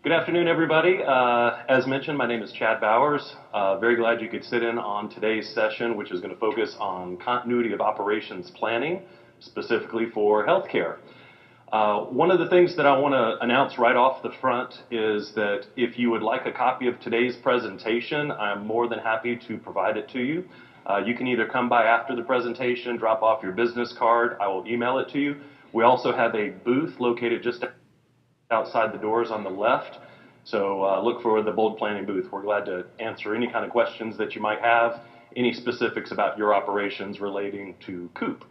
Good afternoon, everybody. As mentioned, my name is Chad Bowers. Very glad you could sit in on today's session, which is going to focus on continuity of operations planning, specifically for healthcare. One of the things that I want to announce right off the front is that if you would like a copy of today's presentation, I'm more than happy to provide it to you. You can either come by after the presentation, drop off your business card, I will email it to you. We also have a booth located just outside the doors on the left. So look for the BOLDplanning booth. We're glad to answer any kind of questions that you might have, any specifics about your operations relating to COOP.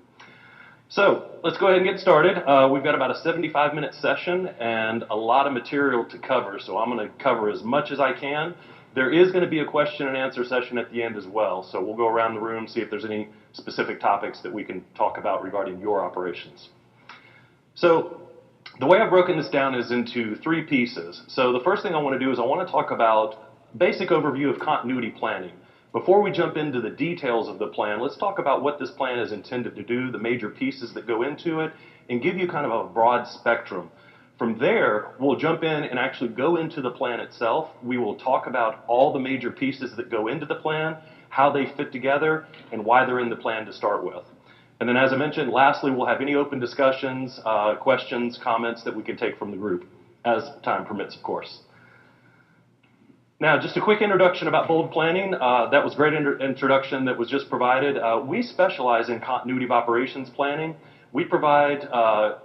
So let's go ahead and get started. We've got about a 75-minute session and a lot of material to cover, so I'm going to cover as much as I can. There is going to be a question and answer session at the end as well, so we'll go around the room, see if there's any specific topics that we can talk about regarding your operations. So the way I've broken this down is into three pieces. So the first thing I want to do is I want to talk about basic overview of continuity planning. Before we jump into the details of the plan, let's talk about what this plan is intended to do, the major pieces that go into it, and give you kind of a broad spectrum. From there, we'll jump in and actually go into the plan itself. We will talk about all the major pieces that go into the plan, how they fit together, and why they're in the plan to start with. And then, as I mentioned, lastly, we'll have any open discussions, questions, comments that we can take from the group, as time permits, of course. Now, just a quick introduction about BOLDplanning. That was a great introduction that was just provided. We specialize in continuity of operations planning. We provide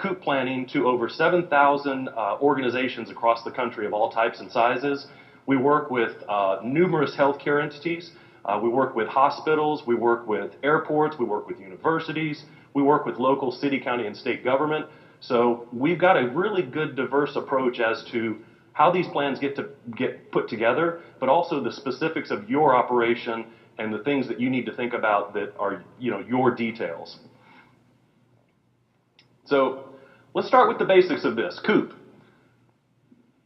COOP planning to over 7,000 organizations across the country of all types and sizes. We work with numerous healthcare entities. We work with hospitals, we work with airports, we work with universities, we work with local city, county, and state government. So we've got a really good diverse approach as to how these plans get put together, but also the specifics of your operation and the things that you need to think about that are, your details. So let's start with the basics of this, COOP.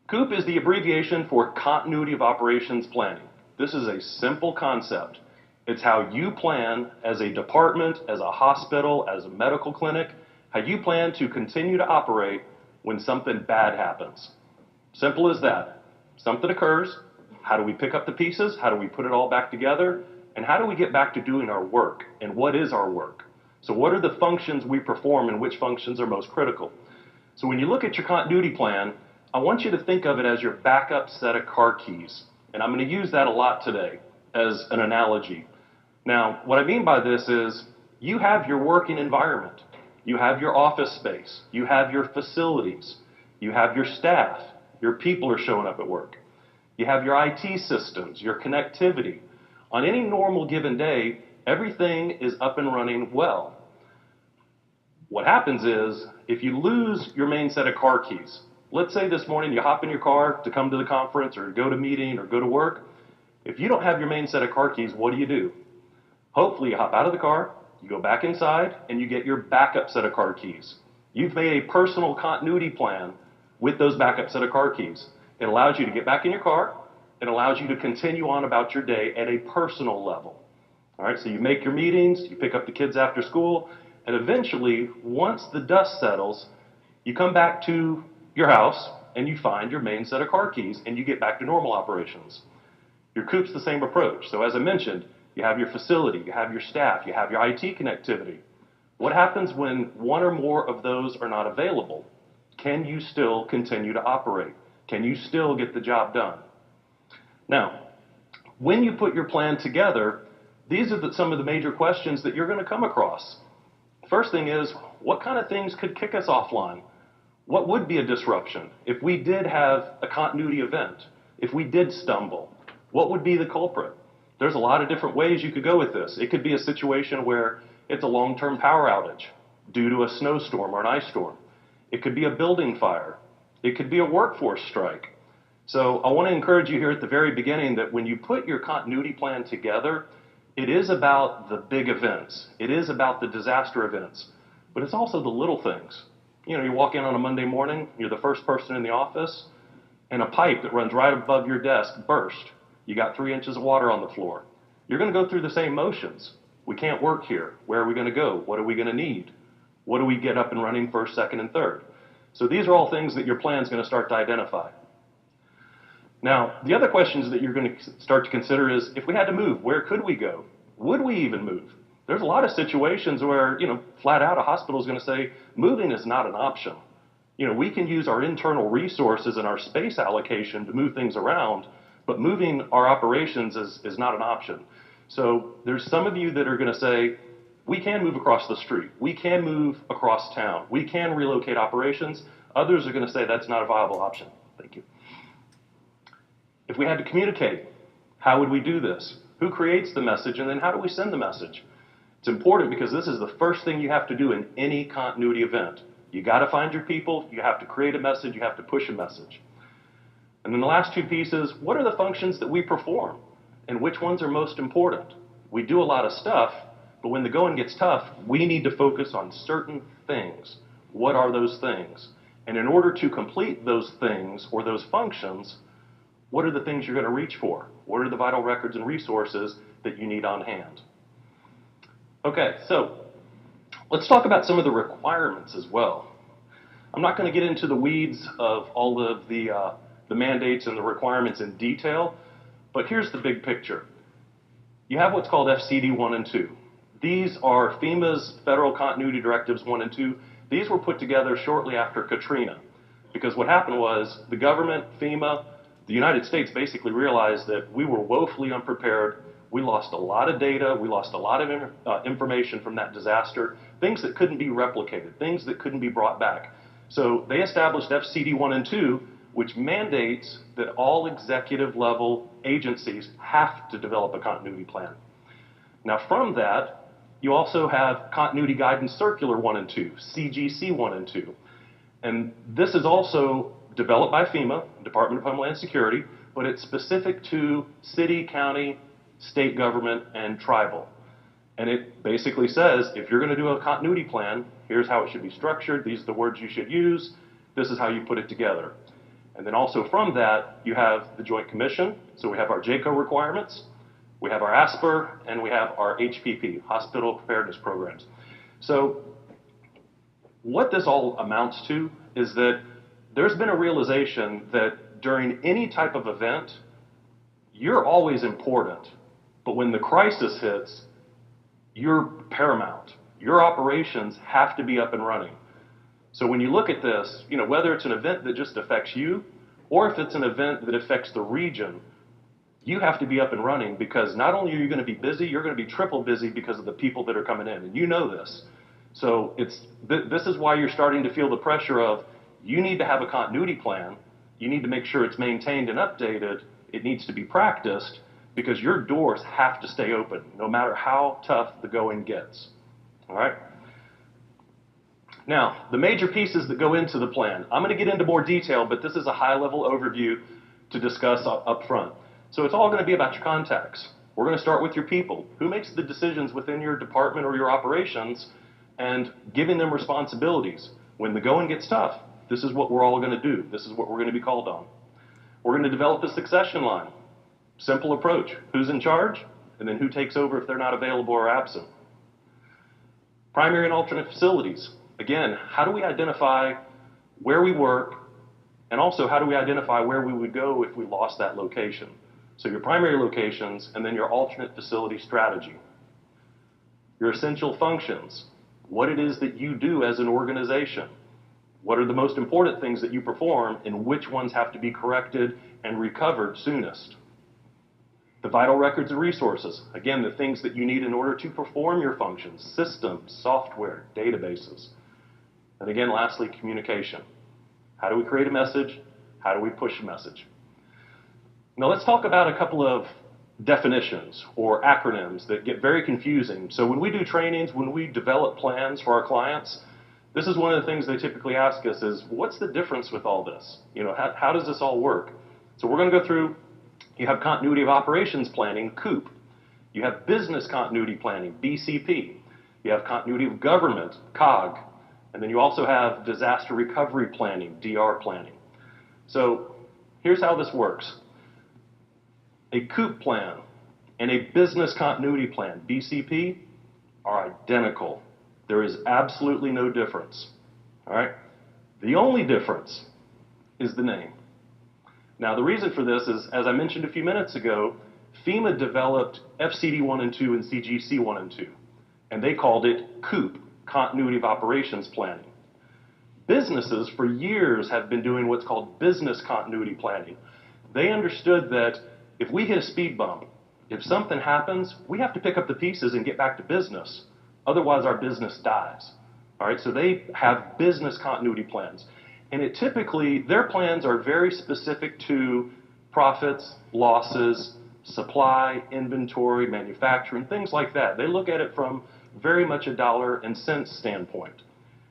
COOP is the abbreviation for Continuity of Operations Planning. This is a simple concept. It's how you plan as a department, as a hospital, as a medical clinic, how you plan to continue to operate when something bad happens. Simple as that. Something occurs. How do we pick up the pieces? How do we put it all back together? And how do we get back to doing our work? And what is our work? So what are the functions we perform and which functions are most critical? So when you look at your continuity plan, I want you to think of it as your backup set of car keys. And I'm going to use that a lot today as an analogy. Now, what I mean by this is you have your working environment. You have your office space. You have your facilities. You have your staff. Your people are showing up at work. You have your IT systems, your connectivity. On any normal given day, everything is up and running well. What happens is if you lose your main set of car keys, let's say this morning you hop in your car to come to the conference or go to meeting or go to work. If you don't have your main set of car keys, what do? Hopefully you hop out of the car, you go back inside, and you get your backup set of car keys. You've made a personal continuity plan with those backup set of car keys. It allows you to get back in your car. It allows you to continue on about your day at a personal level. All right, so you make your meetings, you pick up the kids after school, and eventually, once the dust settles, you come back to your house and you find your main set of car keys and you get back to normal operations. Your COOP's the same approach. So as I mentioned, you have your facility, you have your staff, you have your IT connectivity. What happens when one or more of those are not available? Can you still continue to operate? Can you still get the job done? Now, when you put your plan together, these are some of the major questions that you're going to come across. First thing is, what kind of things could kick us offline? What would be a disruption if we did have a continuity event? If we did stumble, what would be the culprit? There's a lot of different ways you could go with this. It could be a situation where it's a long-term power outage due to a snowstorm or an ice storm. It could be a building fire. It could be a workforce strike. So I want to encourage you here at the very beginning that when you put your continuity plan together, it is about the big events. It is about the disaster events, but it's also the little things. You walk in on a Monday morning, you're the first person in the office, and a pipe that runs right above your desk burst. You got 3 inches of water on the floor. You're going to go through the same motions. We can't work here. Where are we going to go? What are we going to need? What do we get up and running first, second, and third? So these are all things that your plan is going to start to identify. Now, the other questions that you're going to start to consider is, if we had to move, where could we go? Would we even move? There's a lot of situations where, flat out a hospital is going to say, moving is not an option. We can use our internal resources and our space allocation to move things around, but moving our operations is not an option. So there's some of you that are going to say, we can move across the street. We can move across town. We can relocate operations. Others are going to say that's not a viable option. Thank you. If we had to communicate, how would we do this? Who creates the message, and then how do we send the message? It's important because this is the first thing you have to do in any continuity event. You got to find your people, you have to create a message, you have to push a message. And then the last two pieces, what are the functions that we perform, and which ones are most important? We do a lot of stuff, but when the going gets tough, we need to focus on certain things. What are those things? And in order to complete those things or those functions, what are the things you're going to reach for? What are the vital records and resources that you need on hand? Okay, so let's talk about some of the requirements as well. I'm not going to get into the weeds of all of the mandates and the requirements in detail, but here's the big picture. You have what's called FCD 1 and 2. These are FEMA's Federal Continuity Directives 1 and 2. These were put together shortly after Katrina, because what happened was the government, FEMA, the United States basically realized that we were woefully unprepared. We lost a lot of data. We lost a lot of information from that disaster, things that couldn't be replicated, things that couldn't be brought back. So they established FCD 1 and 2, which mandates that all executive level agencies have to develop a continuity plan. Now from that, you also have Continuity Guidance Circular 1 and 2, CGC 1 and 2. And this is also developed by FEMA, Department of Homeland Security, but it's specific to city, county, state government, and tribal. And it basically says, if you're going to do a continuity plan, here's how it should be structured, these are the words you should use, this is how you put it together. And then also from that, you have the Joint Commission, so we have our JCO requirements, we have our ASPR, and we have our HPP, Hospital Preparedness Programs. So what this all amounts to is that there's been a realization that during any type of event, you're always important. But when the crisis hits, you're paramount. Your operations have to be up and running. So when you look at this, whether it's an event that just affects you, or if it's an event that affects the region, you have to be up and running, because not only are you going to be busy, you're going to be triple busy because of the people that are coming in. And you know this. So this is why you're starting to feel the pressure of, you need to have a continuity plan. You need to make sure it's maintained and updated. It needs to be practiced, because your doors have to stay open, no matter how tough the going gets. All right? Now, the major pieces that go into the plan. I'm going to get into more detail, but this is a high-level overview to discuss up front. So it's all going to be about your contacts. We're going to start with your people. Who makes the decisions within your department or your operations, and giving them responsibilities. When the going gets tough, this is what we're all going to do. This is what we're going to be called on. We're going to develop a succession line. Simple approach. Who's in charge? And then who takes over if they're not available or absent. Primary and alternate facilities. Again, how do we identify where we work, and also how do we identify where we would go if we lost that location? So your primary locations, and then your alternate facility strategy. Your essential functions. What it is that you do as an organization. What are the most important things that you perform, and which ones have to be corrected and recovered soonest? The vital records and resources. Again, the things that you need in order to perform your functions. Systems, software, databases. And again, lastly, communication. How do we create a message? How do we push a message? Now let's talk about a couple of definitions or acronyms that get very confusing. So when we do trainings, when we develop plans for our clients, this is one of the things they typically ask us is, what's the difference with all this? How does this all work? So we're going to go through, you have continuity of operations planning, COOP. You have business continuity planning, BCP. You have continuity of government, COG. And then you also have disaster recovery planning, DR planning. So here's how this works. A COOP plan and a business continuity plan, BCP, are identical. There is absolutely no difference. All right? The only difference is the name. Now, the reason for this is, as I mentioned a few minutes ago, FEMA developed FCD 1 and 2 and CGC 1 and 2, and they called it COOP, Continuity of Operations Planning. Businesses for years have been doing what's called business continuity planning. They understood that if we hit a speed bump, if something happens, we have to pick up the pieces and get back to business. Otherwise, our business dies. All right, so they have business continuity plans. And it typically, their plans are very specific to profits, losses, supply, inventory, manufacturing, things like that. They look at it from very much a dollar and cents standpoint.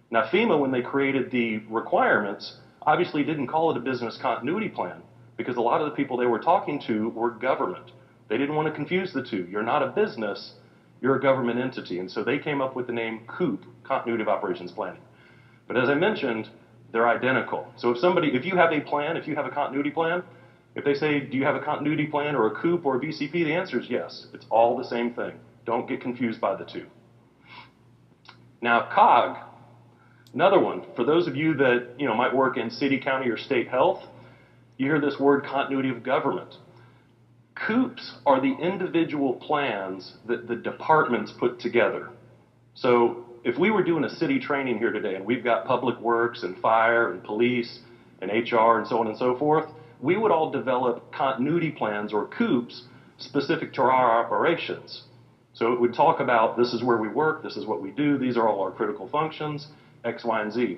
Now, FEMA, when they created the requirements, obviously didn't call it a business continuity plan because a lot of the people they were talking to were government. They didn't want to confuse the two. You're not a business, you're a government entity. And so they came up with the name COOP, Continuity of Operations Planning. But as I mentioned, they're identical. So if you have a plan, if you have a continuity plan, if they say, do you have a continuity plan or a COOP or a BCP, the answer is yes. It's all the same thing. Don't get confused by the two. Now, COG, another one. For those of you that might work in city, county, or state health, you hear this word continuity of government. COOPs are the individual plans that the departments put together. So if we were doing a city training here today and we've got public works and fire and police and HR and so on and so forth, we would all develop continuity plans or COOPs specific to our operations. So it would talk about this is where we work, this is what we do, these are all our critical functions, X, Y, and Z.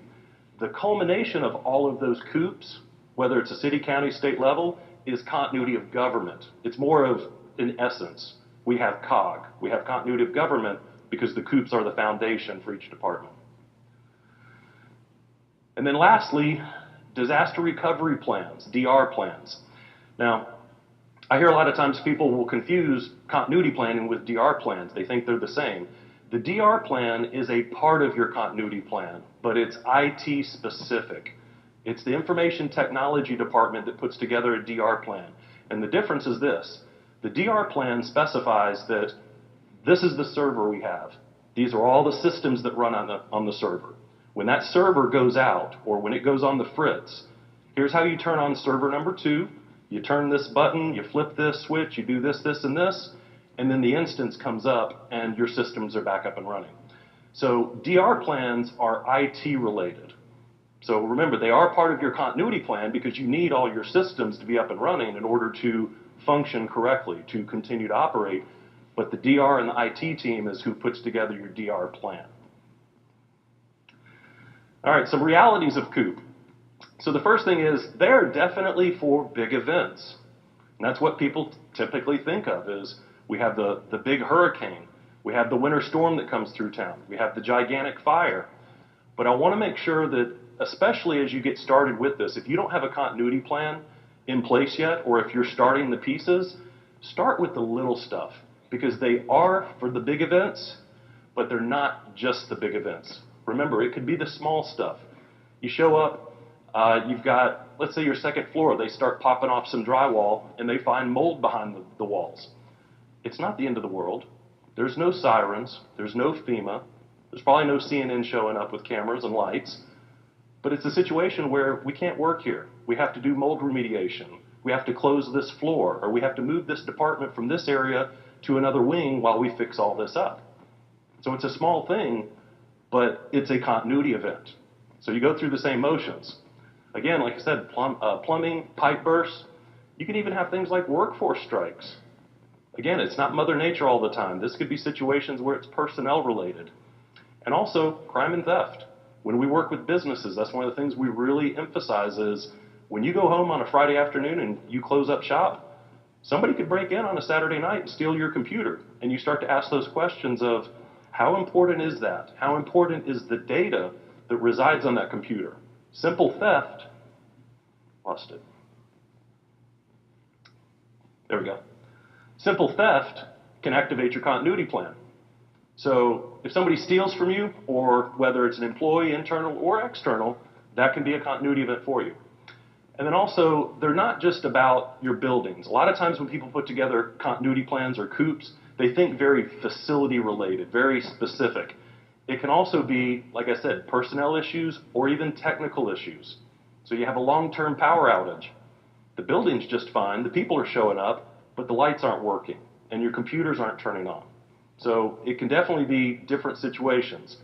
The culmination of all of those COOPs, whether it's a city, county, state level, is continuity of government. It's more of, in essence, we have COG. We have continuity of government because the COOPs are the foundation for each department. And then lastly, disaster recovery plans, DR plans. Now, I hear a lot of times people will confuse continuity planning with DR plans. They think they're the same. The DR plan is a part of your continuity plan, but it's IT specific. It's the information technology department that puts together a DR plan. And the difference is this. The DR plan specifies that this is the server we have. These are all the systems that run on the server. When that server goes out, or when it goes on the fritz, here's how you turn on server number 2. You turn this button, you flip this switch, you do this, this, and this, and then the instance comes up and your systems are back up and running. So DR plans are IT related. So remember, they are part of your continuity plan because you need all your systems to be up and running in order to function correctly, to continue to operate. But the DR and the IT team is who puts together your DR plan. All right, some realities of COOP. So the first thing is they're definitely for big events. And that's what people typically think of is we have the big hurricane. We have the winter storm that comes through town. We have the gigantic fire. But I want to make sure that, especially as you get started with this, if you don't have a continuity plan in place yet, or if you're starting the pieces, start with the little stuff. Because they are for the big events, but they're not just the big events. Remember, it could be the small stuff. You show up, you've got, let's say your second floor, they start popping off some drywall and they find mold behind the walls. It's not the end of the world. There's no sirens. There's no FEMA. There's probably no CNN showing up with cameras and lights. But it's a situation where we can't work here. We have to do mold remediation. We have to close this floor, or we have to move this department from this area to another wing while we fix all this up. So it's a small thing, but it's a continuity event. So you go through the same motions. Again, like I said, plumbing, pipe bursts. You can even have things like workforce strikes. Again, it's not Mother Nature all the time. This could be situations where it's personnel related. And also crime and theft. When we work with businesses, that's one of the things we really emphasize is when you go home on a Friday afternoon and you close up shop, somebody could break in on a Saturday night and steal your computer. And you start to ask those questions of how important is that? How important is the data that resides on that computer? Simple theft, lost it. There we go. Simple theft can activate your continuity plan. So if somebody steals from you, or whether it's an employee, internal or external, that can be a continuity event for you. And then also, they're not just about your buildings. A lot of times when people put together continuity plans or COOPs, they think very facility related, very specific. It can also be, like I said, personnel issues or even technical issues. So you have a long-term power outage. The building's just fine, the people are showing up, but the lights aren't working, and your computers aren't turning on. So it can definitely be different situations.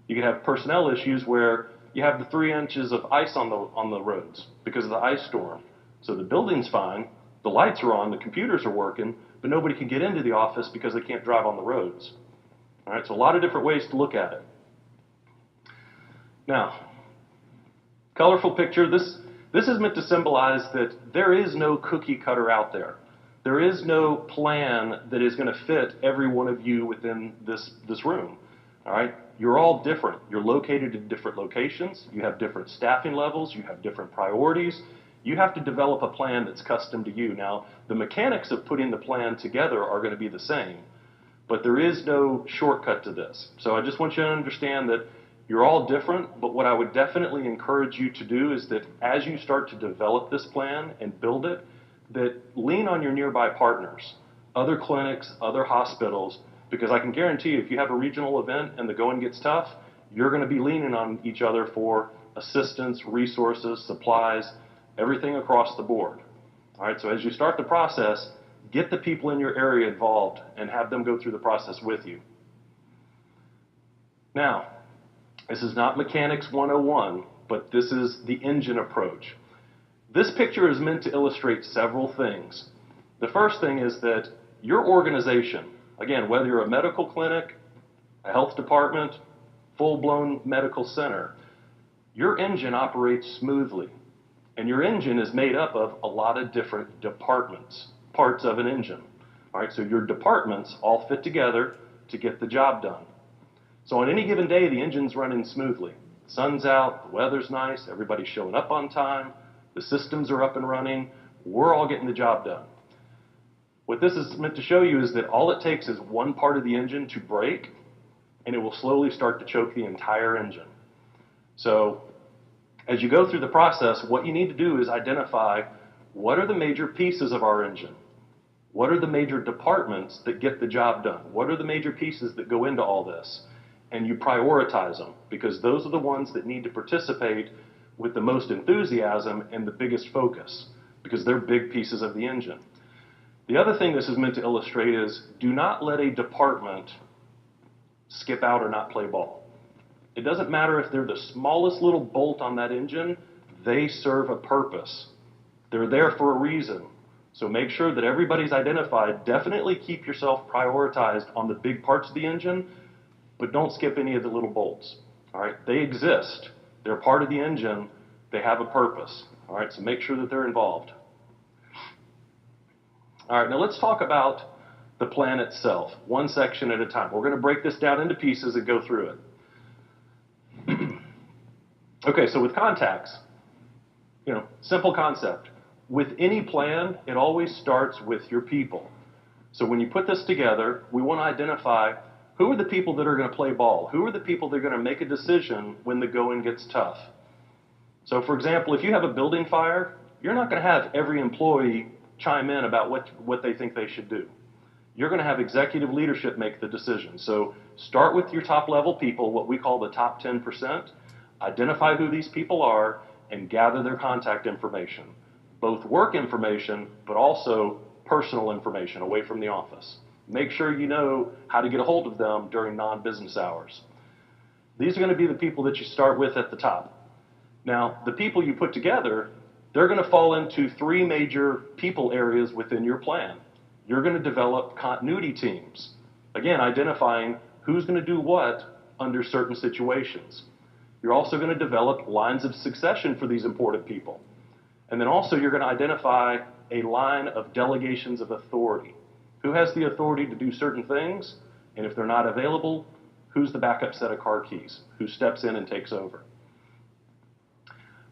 You can have personnel issues where you have the 3 inches of ice on the roads because of the ice storm. So the building's fine, the lights are on, the computers are working, but nobody can get into the office because they can't drive on the roads. All right, so a lot of different ways to look at it. Now, colorful picture. This is meant to symbolize that there is no cookie cutter out there. There is no plan that is going to fit every one of you within this room. All right, you're all different. You're located in different locations. You have different staffing levels. You have different priorities. You have to develop a plan that's custom to you. Now, the mechanics of putting the plan together are going to be the same, but there is no shortcut to this. So I just want you to understand that you're all different, but what I would definitely encourage you to do is that as you start to develop this plan and build it, that lean on your nearby partners, other clinics, other hospitals, because I can guarantee you if you have a regional event and the going gets tough, you're going to be leaning on each other for assistance, resources, supplies, everything across the board. All right, so as you start the process, get the people in your area involved and have them go through the process with you. Now, this is not Mechanics 101, but this is the engine approach. This picture is meant to illustrate several things. The first thing is that your organization, again, whether you're a medical clinic, a health department, full-blown medical center, your engine operates smoothly. And your engine is made up of a lot of different departments, parts of an engine. All right, so your departments all fit together to get the job done. So on any given day, the engine's running smoothly. The sun's out, the weather's nice, everybody's showing up on time, the systems are up and running, we're all getting the job done. What this is meant to show you is that all it takes is one part of the engine to break, and it will slowly start to choke the entire engine. So as you go through the process, what you need to do is identify what are the major pieces of our engine? What are the major departments that get the job done? What are the major pieces that go into all this? And you prioritize them, because those are the ones that need to participate with the most enthusiasm and the biggest focus, because they're big pieces of the engine. The other thing this is meant to illustrate is do not let a department skip out or not play ball. It doesn't matter if they're the smallest little bolt on that engine, they serve a purpose. They're there for a reason. So make sure that everybody's identified. Definitely keep yourself prioritized on the big parts of the engine, but don't skip any of the little bolts. All right, they exist. They're part of the engine. They have a purpose. All right, so make sure that they're involved. All right, now let's talk about the plan itself, one section at a time. We're going to break this down into pieces and go through it. Okay, so with contacts, simple concept. With any plan, it always starts with your people. So when you put this together, we want to identify who are the people that are going to play ball? Who are the people that are going to make a decision when the going gets tough? So for example, if you have a building fire, you're not going to have every employee chime in about what they think they should do. You're going to have executive leadership make the decision. So start with your top level people, what we call the top 10%. Identify who these people are and gather their contact information, both work information, but also personal information away from the office. Make sure you know how to get a hold of them during non-business hours. These are going to be the people that you start with at the top. Now, the people you put together, they're going to fall into 3 major people areas within your plan. You're going to develop continuity teams. Again, identifying who's going to do what under certain situations. You're also going to develop lines of succession for these important people. And then also you're going to identify a line of delegations of authority. Who has the authority to do certain things? And if they're not available, who's the backup set of car keys? Who steps in and takes over?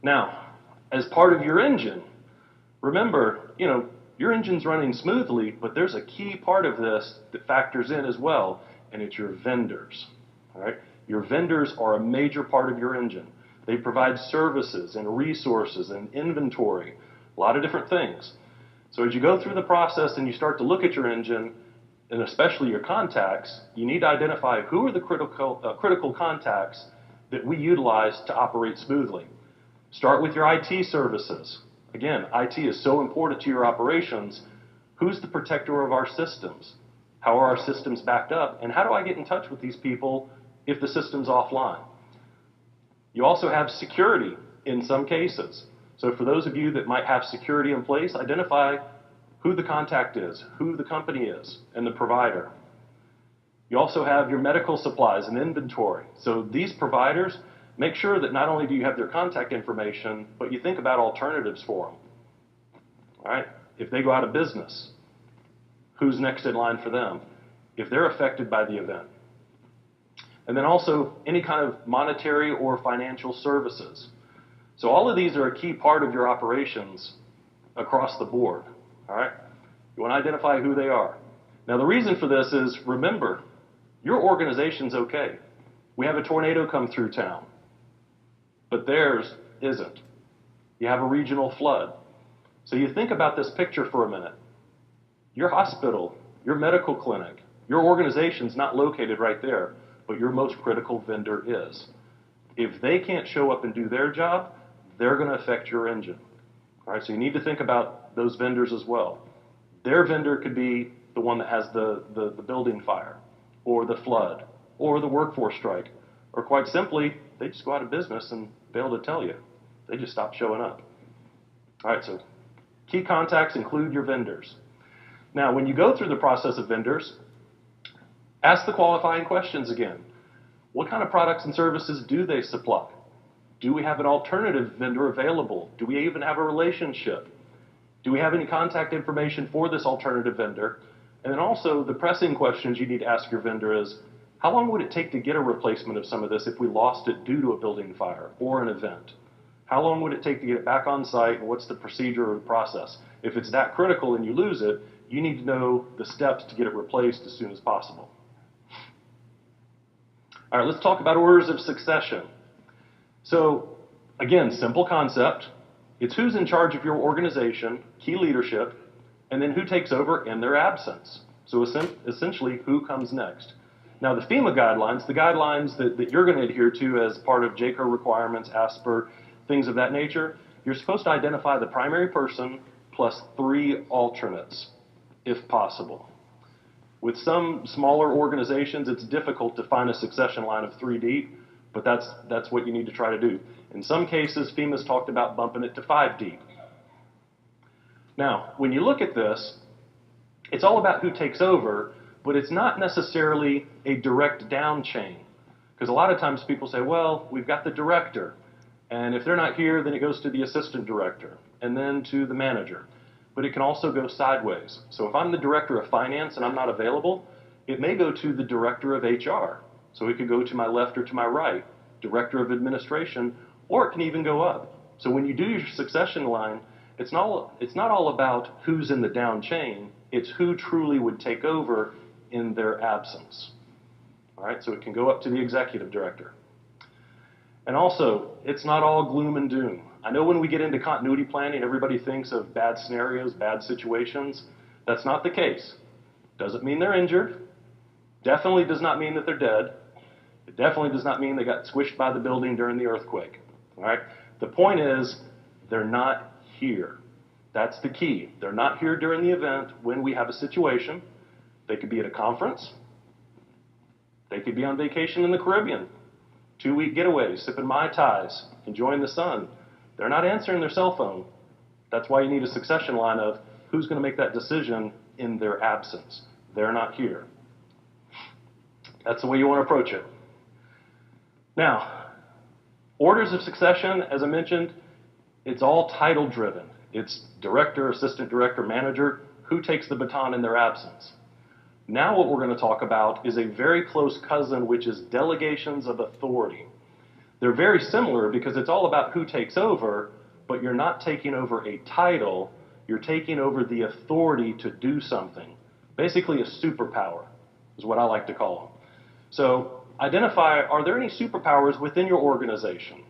Now, as part of your engine, remember, your engine's running smoothly, but there's a key part of this that factors in as well, and it's your vendors. All right? Your vendors are a major part of your engine. They provide services and resources and inventory, a lot of different things. So as you go through the process and you start to look at your engine, and especially your contacts, you need to identify who are the critical contacts that we utilize to operate smoothly. Start with your IT services. Again, IT is so important to your operations. Who's the protector of our systems? How are our systems backed up? And how do I get in touch with these people if the system's offline? You also have security in some cases. So for those of you that might have security in place, identify who the contact is, who the company is, and the provider. You also have your medical supplies and inventory. So these providers, make sure that not only do you have their contact information, but you think about alternatives for them. All right? If they go out of business, who's next in line for them? If they're affected by the event. And then also any kind of monetary or financial services. So all of these are a key part of your operations across the board. All right? You want to identify who they are. Now the reason for this is, remember, your organization's okay. We have a tornado come through town, but theirs isn't. You have a regional flood. So you think about this picture for a minute. Your hospital, your medical clinic, your organization's not located right there, but your most critical vendor is. If they can't show up and do their job, they're going to affect your engine. All right, so you need to think about those vendors as well. Their vendor could be the one that has the building fire, or the flood, or the workforce strike, or quite simply, they just go out of business and fail to tell you. They just stop showing up. All right, so key contacts include your vendors. Now, when you go through the process of vendors, ask the qualifying questions again. What kind of products and services do they supply? Do we have an alternative vendor available? Do we even have a relationship? Do we have any contact information for this alternative vendor? And then also, the pressing questions you need to ask your vendor is, how long would it take to get a replacement of some of this if we lost it due to a building fire or an event? How long would it take to get it back on site, and what's the procedure or process? If it's that critical and you lose it, you need to know the steps to get it replaced as soon as possible. All right, let's talk about orders of succession. So, again, simple concept. It's who's in charge of your organization, key leadership, and then who takes over in their absence. So essentially, who comes next. Now, the FEMA guidelines, the guidelines that you're going to adhere to as part of JCO requirements, ASPR, things of that nature, you're supposed to identify the primary person plus 3 alternates, if possible. With some smaller organizations, it's difficult to find a succession line of 3 deep, but that's what you need to try to do. In some cases, FEMA's talked about bumping it to 5 deep. Now, when you look at this, it's all about who takes over, but it's not necessarily a direct down chain. Because a lot of times people say, well, we've got the director, and if they're not here, then it goes to the assistant director, and then to the manager. But it can also go sideways. So if I'm the director of finance and I'm not available, it may go to the director of HR. So it could go to my left or to my right, director of administration, or it can even go up. So when you do your succession line, it's not all about who's in the down chain, it's who truly would take over in their absence. All right, so it can go up to the executive director. And also, it's not all gloom and doom. I know when we get into continuity planning, everybody thinks of bad scenarios, bad situations. That's not the case. Doesn't mean they're injured. Definitely does not mean that they're dead. It definitely does not mean they got squished by the building during the earthquake. All right? The point is, they're not here. That's the key. They're not here during the event when we have a situation. They could be at a conference. They could be on vacation in the Caribbean. 2-week getaways, sipping Mai Tais, enjoying the sun. They're not answering their cell phone. That's why you need a succession line of who's going to make that decision in their absence. They're not here. That's the way you want to approach it. Now, orders of succession, as I mentioned, it's all title driven. It's director, assistant director, manager, who takes the baton in their absence. Now what we're going to talk about is a very close cousin, which is delegations of authority. They're very similar because it's all about who takes over, but you're not taking over a title, you're taking over the authority to do something. Basically a superpower is what I like to call them. So identify, are there any superpowers within your organization?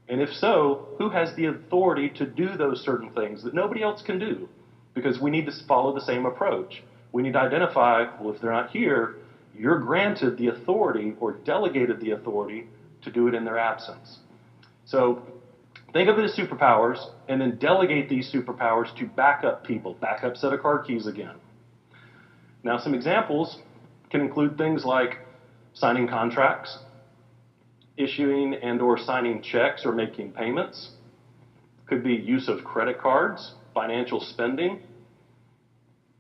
And if so, who has the authority to do those certain things that nobody else can do? Because we need to follow the same approach. We need to identify, well, if they're not here, you're granted the authority or delegated the authority to do it in their absence. So Think of it as superpowers, and then delegate these superpowers to backup people, backup set of car keys again. Now, some examples can include things like signing contracts, issuing and or signing checks or making payments. Could be use of credit cards, financial spending.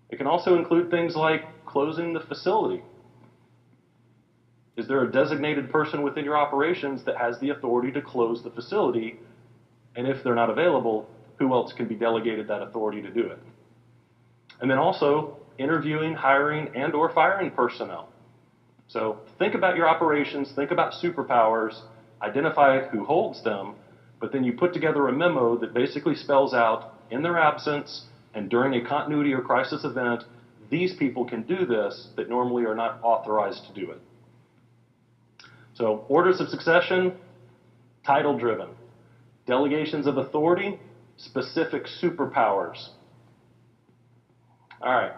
It can also include things like closing the facility. Is there a designated person within your operations that has the authority to close the facility? And if they're not available, who else can be delegated that authority to do it? And then also interviewing, hiring, and or firing personnel. So think about your operations, think about superpowers, identify who holds them, but then you put together a memo that basically spells out, in their absence and during a continuity or crisis event, these people can do this that normally are not authorized to do it. So orders of succession, title-driven. Delegations of authority, specific superpowers. All right.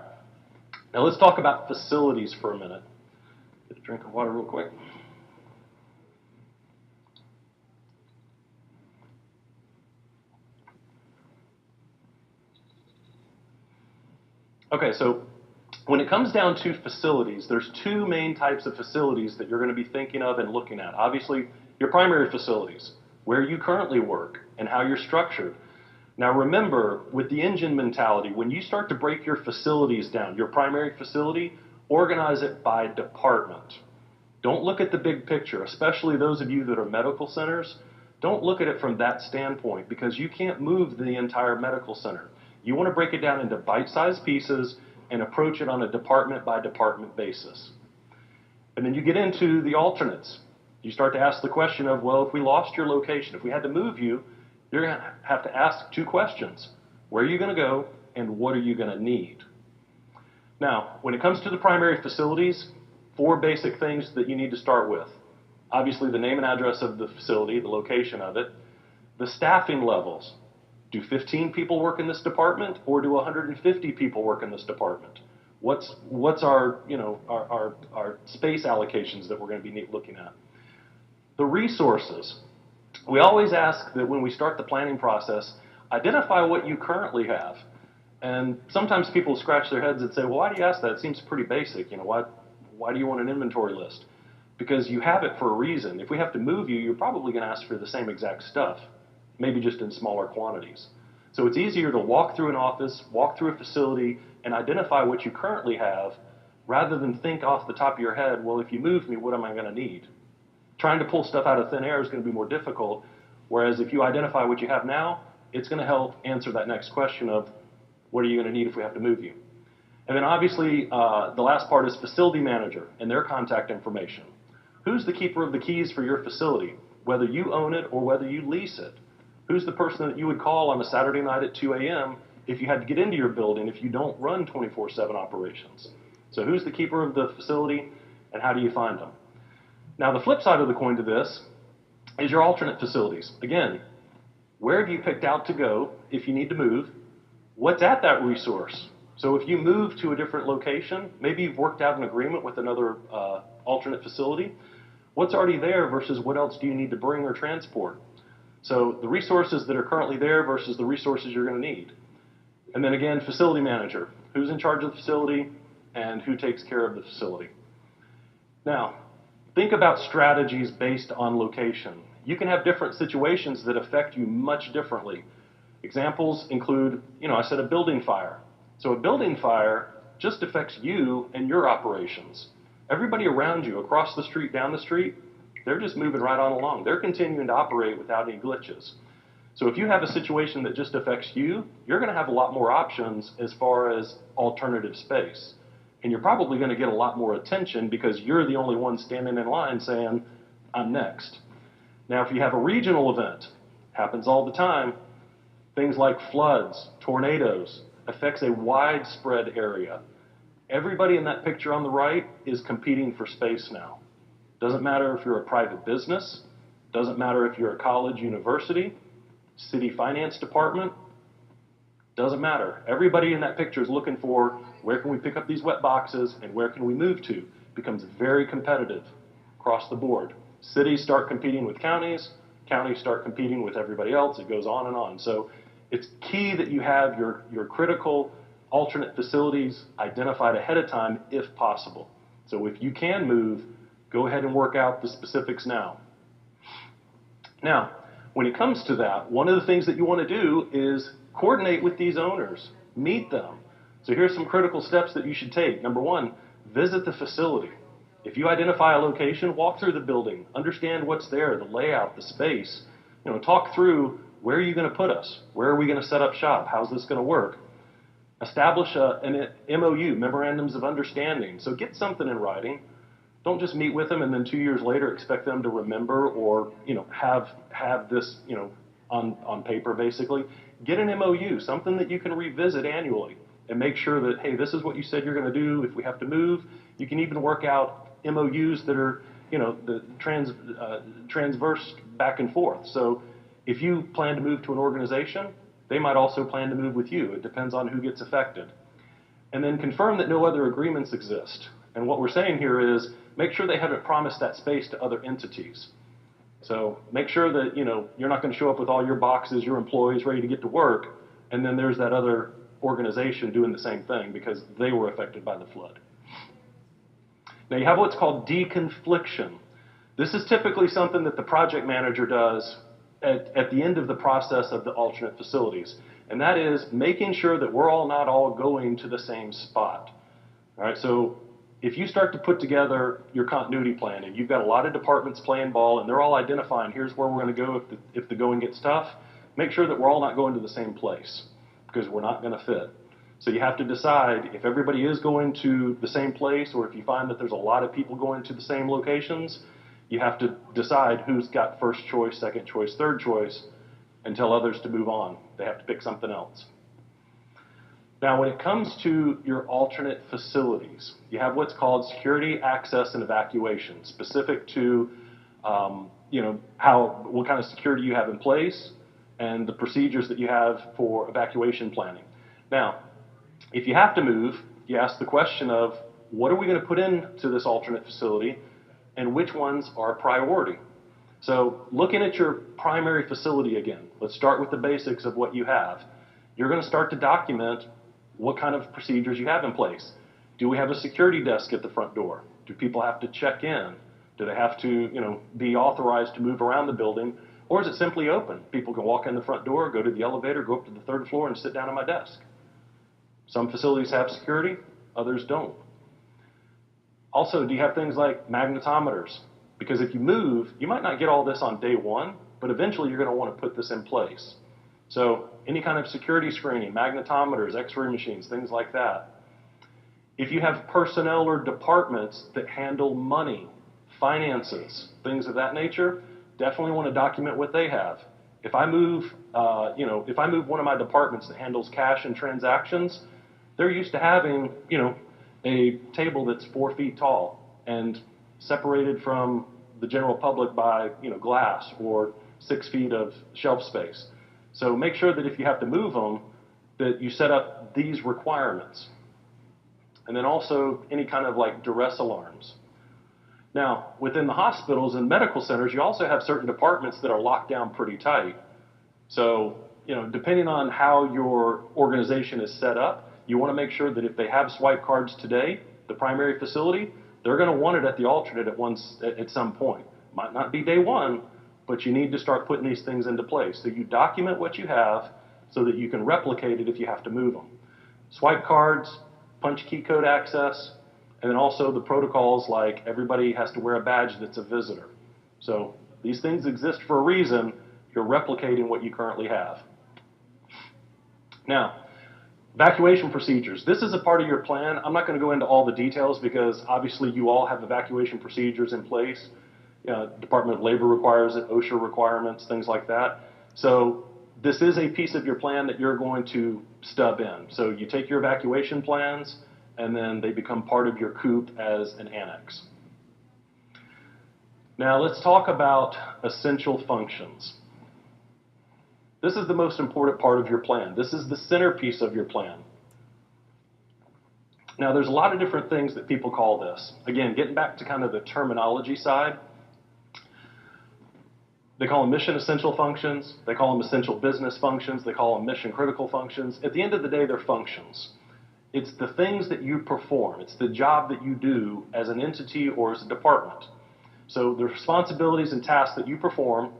Now let's talk about facilities for a minute. Get a drink of water real quick. Okay, so when it comes down to facilities, there's two main types of facilities that you're going to be thinking of and looking at. Obviously, your primary facilities, where you currently work and how you're structured. Now remember, with the engine mentality, when you start to break your facilities down, your primary facility, organize it by department. Don't look at the big picture, especially those of you that are medical centers. Don't look at it from that standpoint because you can't move the entire medical center. You want to break it down into bite-sized pieces and approach it on a department-by-department basis. And then you get into the alternates. You start to ask the question of, well, if we lost your location, if we had to move you, you're going to have to ask two questions. Where are you going to go, and what are you going to need? Now, when it comes to the primary facilities, four basic things that you need to start with. Obviously, the name and address of the facility, the location of it, the staffing levels. Do 15 people work in this department, or do 150 people work in this department? What's our, our space allocations that we're going to be looking at? The resources. We always ask that when we start the planning process, identify what you currently have. And sometimes people scratch their heads and say, well, why do you ask that? It seems pretty basic. Why do you want an inventory list? Because you have it for a reason. If we have to move you, you're probably going to ask for the same exact stuff, maybe just in smaller quantities. So it's easier to walk through an office, walk through a facility, and identify what you currently have, rather than think off the top of your head, well, if you move me, what am I going to need? Trying to pull stuff out of thin air is going to be more difficult, whereas if you identify what you have now, it's going to help answer that next question of, what are you going to need if we have to move you? And then obviously, the last part is facility manager and their contact information. Who's the keeper of the keys for your facility, whether you own it or whether you lease it? Who's the person that you would call on a Saturday night at 2 a.m. if you had to get into your building if you don't run 24/7 operations? So who's the keeper of the facility, and how do you find them? Now, the flip side of the coin to this is your alternate facilities. Again, where have you picked out to go if you need to move? What's at that resource? So if you move to a different location, maybe you've worked out an agreement with another alternate facility. What's already there versus what else do you need to bring or transport? So the resources that are currently there versus the resources you're going to need. And then again, facility manager. Who's in charge of the facility and who takes care of the facility? Now, think about strategies based on location. You can have different situations that affect you much differently. Examples include, I said a building fire. So a building fire just affects you and your operations. Everybody around you, across the street, down the street, they're just moving right on along. They're continuing to operate without any glitches. So if you have a situation that just affects you, you're going to have a lot more options as far as alternative space. And you're probably going to get a lot more attention because you're the only one standing in line saying, I'm next. Now, if you have a regional event, happens all the time, things like floods, tornadoes, affects a widespread area. Everybody in that picture on the right is competing for space now. Doesn't matter if you're a private business, doesn't matter if you're a college, university, city finance department, doesn't matter. Everybody in that picture is looking for where can we pick up these wet boxes and where can we move to. It becomes very competitive across the board. Cities start competing with counties, counties start competing with everybody else. It goes on and on. So it's key that you have your critical alternate facilities identified ahead of time if possible. So if you can move, go ahead and work out the specifics now. Now, when it comes to that, one of the things that you want to do is coordinate with these owners, meet them. So here's some critical steps that you should take. Number one, visit the facility. If you identify a location, walk through the building, understand what's there, the layout, the space. Talk through where are you going to put us? Where are we going to set up shop? How's this going to work? Establish an MOU, Memorandums of Understanding. So get something in writing. Don't just meet with them and then 2 years later expect them to remember or have this on paper basically. Get an MOU, something that you can revisit annually and make sure that, hey, this is what you said you're going to do. If we have to move, you can even work out MOUs that are the transverse back and forth. So if you plan to move to an organization, they might also plan to move with you. It depends on who gets affected. And then confirm that no other agreements exist. And what we're saying here is make sure they haven't promised that space to other entities. So make sure that you're not going to show up with all your boxes, your employees ready to get to work, and then there's that other organization doing the same thing because they were affected by the flood. Now you have what's called deconfliction. This is typically something that the project manager does at the end of the process of the alternate facilities. And that is making sure that we're all not all going to the same spot. All right, so if you start to put together your continuity plan and you've got a lot of departments playing ball and they're all identifying here's where we're going to go if the going gets tough, make sure that we're all not going to the same place because we're not going to fit. So you have to decide if everybody is going to the same place or if you find that there's a lot of people going to the same locations, you have to decide who's got first choice, second choice, third choice, and tell others to move on. They have to pick something else. Now, when it comes to your alternate facilities, you have what's called security, access, and evacuation, specific to what kind of security you have in place and the procedures that you have for evacuation planning. Now, if you have to move, you ask the question of what are we going to put into this alternate facility and which ones are a priority. So looking at your primary facility again, let's start with the basics of what you have. You're going to start to document what kind of procedures you have in place. Do we have a security desk at the front door? Do people have to check in? Do they have to be authorized to move around the building? Or is it simply open? People can walk in the front door, go to the elevator, go up to the third floor and sit down at my desk. Some facilities have security, others don't. Also, do you have things like magnetometers? Because if you move, you might not get all this on day one, but eventually you're going to want to put this in place. So any kind of security screening, magnetometers, x-ray machines, things like that. If you have personnel or departments that handle money, finances, things of that nature, definitely want to document what they have. If I move, if I move one of my departments that handles cash and transactions, they're used to having, a table that's 4 feet tall and separated from the general public by, glass or 6 feet of shelf space. So make sure that if you have to move them, that you set up these requirements. And then also any kind of like duress alarms. Now, within the hospitals and medical centers, you also have certain departments that are locked down pretty tight. So, depending on how your organization is set up, you want to make sure that if they have swipe cards today, the primary facility, they're going to want it at the alternate at some point. Might not be day one, but you need to start putting these things into place. So you document what you have so that you can replicate it if you have to move them. Swipe cards, punch key code access, and then also the protocols like everybody has to wear a badge that's a visitor. So these things exist for a reason. You're replicating what you currently have. Now, evacuation procedures. This is a part of your plan. I'm not going to go into all the details because obviously you all have evacuation procedures in place. Department of Labor requires it, OSHA requirements, things like that. So this is a piece of your plan that you're going to stub in. So you take your evacuation plans and then they become part of your COOP as an annex. Now let's talk about essential functions. This is the most important part of your plan. This is the centerpiece of your plan. Now there's a lot of different things that people call this. Again, getting back to kind of the terminology side. They call them mission essential functions. They call them essential business functions. They call them mission critical functions. At the end of the day, they're functions. It's the things that you perform. It's the job that you do as an entity or as a department. So the responsibilities and tasks that you perform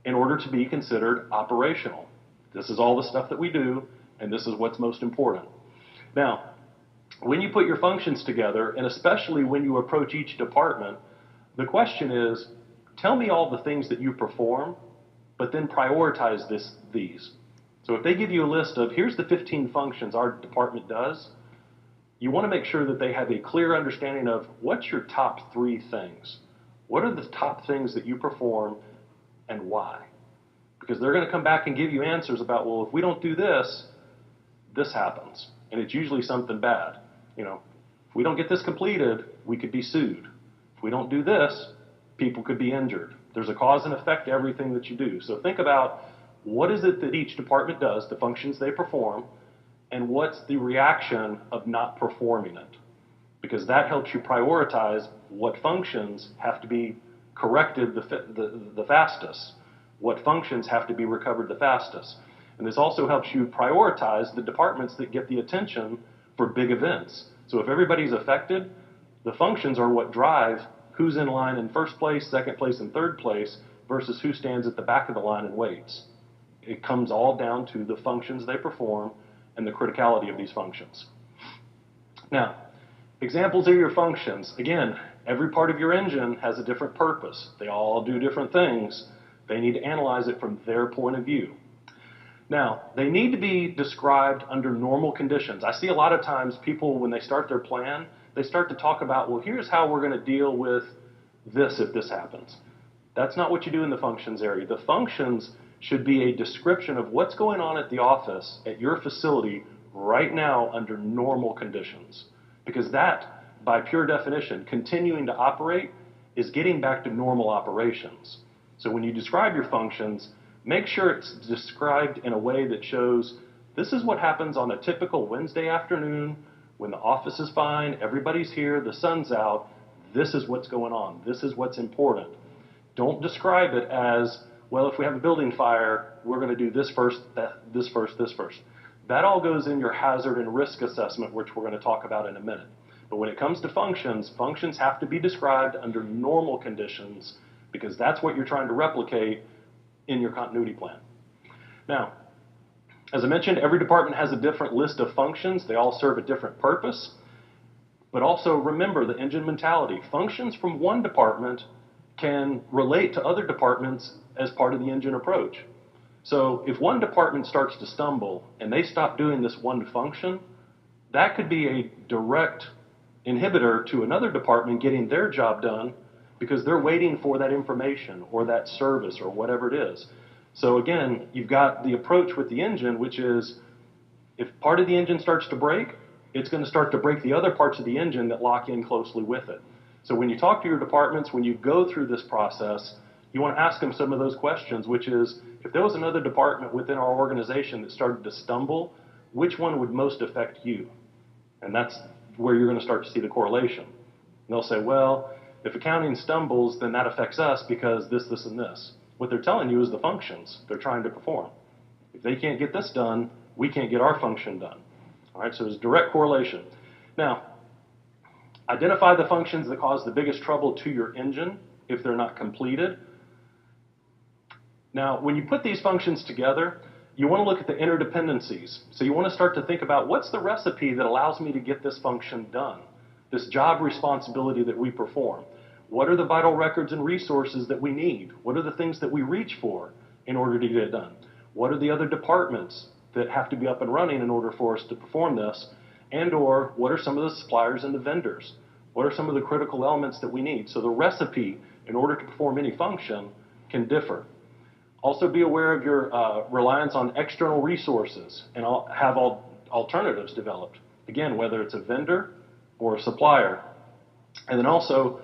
in order to be considered operational. This is all the stuff that we do, and this is what's most important. Now, when you put your functions together, and especially when you approach each department, the question is, tell me all the things that you perform, but then prioritize these. So if they give you a list of, here's the 15 functions our department does, you want to make sure that they have a clear understanding of what's your top 3 things. What are the top things that you perform and why? Because they're going to come back and give you answers about, well, if we don't do this, this happens. And it's usually something bad. You know, if we don't get this completed, we could be sued. If we don't do this, people could be injured. There's a cause and effect to everything that you do. So think about what is it that each department does, the functions they perform, and what's the reaction of not performing it. Because that helps you prioritize what functions have to be corrected the fastest, what functions have to be recovered the fastest. And this also helps you prioritize the departments that get the attention for big events. So if everybody's affected, the functions are what drive who's in line in first place, second place, and third place versus who stands at the back of the line and waits. It comes all down to the functions they perform and the criticality of these functions. Now, examples of your functions. Again, every part of your engine has a different purpose. They all do different things. They need to analyze it from their point of view. Now, they need to be described under normal conditions. I see a lot of times people, when they start their plan, they start to talk about, well, here's how we're going to deal with this if this happens. That's not what you do in the functions area. The functions should be a description of what's going on at the office, at your facility, right now under normal conditions. Because that, by pure definition, continuing to operate is getting back to normal operations. So when you describe your functions, make sure it's described in a way that shows this is what happens on a typical Wednesday afternoon when the office is fine, everybody's here, the sun's out, this is what's going on, this is what's important. Don't describe it as, well, if we have a building fire, we're going to do this first, this first, this first. That all goes in your hazard and risk assessment, which we're going to talk about in a minute. But when it comes to functions, functions have to be described under normal conditions because that's what you're trying to replicate in your continuity plan. Now, as I mentioned, every department has a different list of functions. They all serve a different purpose. But also remember the engine mentality. Functions from one department can relate to other departments as part of the engine approach. So if one department starts to stumble and they stop doing this one function, that could be a direct inhibitor to another department getting their job done because they're waiting for that information or that service or whatever it is. So again, you've got the approach with the engine, which is if part of the engine starts to break, it's going to start to break the other parts of the engine that lock in closely with it. So when you talk to your departments, when you go through this process, you want to ask them some of those questions, which is, if there was another department within our organization that started to stumble, which one would most affect you? And that's where you're going to start to see the correlation. And they'll say, well, if accounting stumbles, then that affects us because this, this, and this. What they're telling you is the functions they're trying to perform. If they can't get this done, we can't get our function done. All right, so there's direct correlation. Now, identify the functions that cause the biggest trouble to your engine if they're not completed. Now, when you put these functions together, you want to look at the interdependencies. So you want to start to think about what's the recipe that allows me to get this function done, this job responsibility that we perform. What are the vital records and resources that we need? What are the things that we reach for in order to get it done? What are the other departments that have to be up and running in order for us to perform this? And or what are some of the suppliers and the vendors? What are some of the critical elements that we need? So the recipe in order to perform any function can differ. Also be aware of your reliance on external resources and have alternatives developed. Again, whether it's a vendor or a supplier. And then also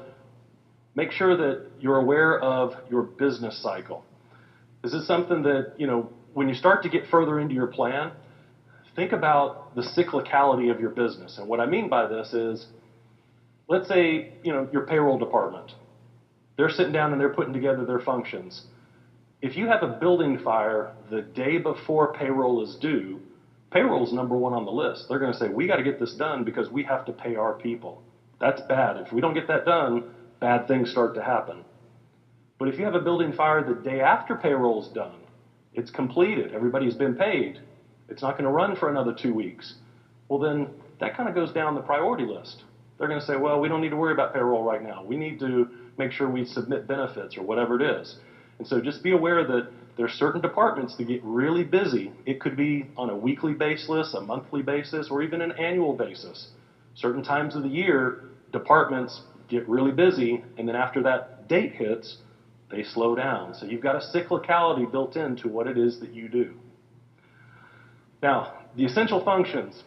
make sure that you're aware of your business cycle. This is something that, when you start to get further into your plan, think about the cyclicality of your business. And what I mean by this is, let's say, your payroll department. They're sitting down and they're putting together their functions. If you have a building fire the day before payroll is due, payroll's number one on the list. They're going to say, we got to get this done because we have to pay our people. That's bad. If we don't get that done, bad things start to happen. But if you have a building fire the day after payroll's done, it's completed, everybody's been paid, it's not going to run for another 2 weeks, well then that kind of goes down the priority list. They're going to say, well, we don't need to worry about payroll right now. We need to make sure we submit benefits or whatever it is. And so just be aware that there are certain departments that get really busy. It could be on a weekly basis, a monthly basis, or even an annual basis. Certain times of the year, departments get really busy, and then after that date hits, they slow down. So you've got a cyclicality built into what it is that you do. Now, the essential functions.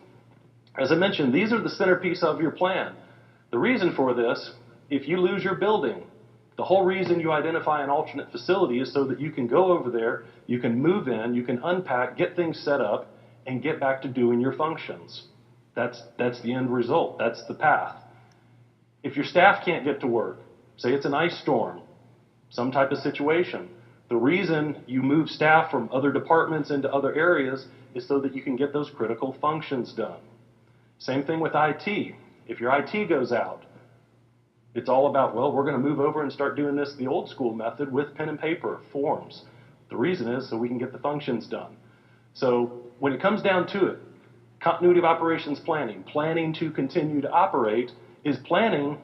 As I mentioned, these are the centerpiece of your plan. The reason for this, if you lose your building, the whole reason you identify an alternate facility is so that you can go over there, you can move in, you can unpack, get things set up, and get back to doing your functions. That's the end result. That's the path. If your staff can't get to work, say it's an ice storm, some type of situation, the reason you move staff from other departments into other areas is so that you can get those critical functions done. Same thing with IT. If your IT goes out, it's all about, well, we're going to move over and start doing this the old school method with pen and paper, forms. The reason is so we can get the functions done. So when it comes down to it, continuity of operations planning, planning to continue to operate, is planning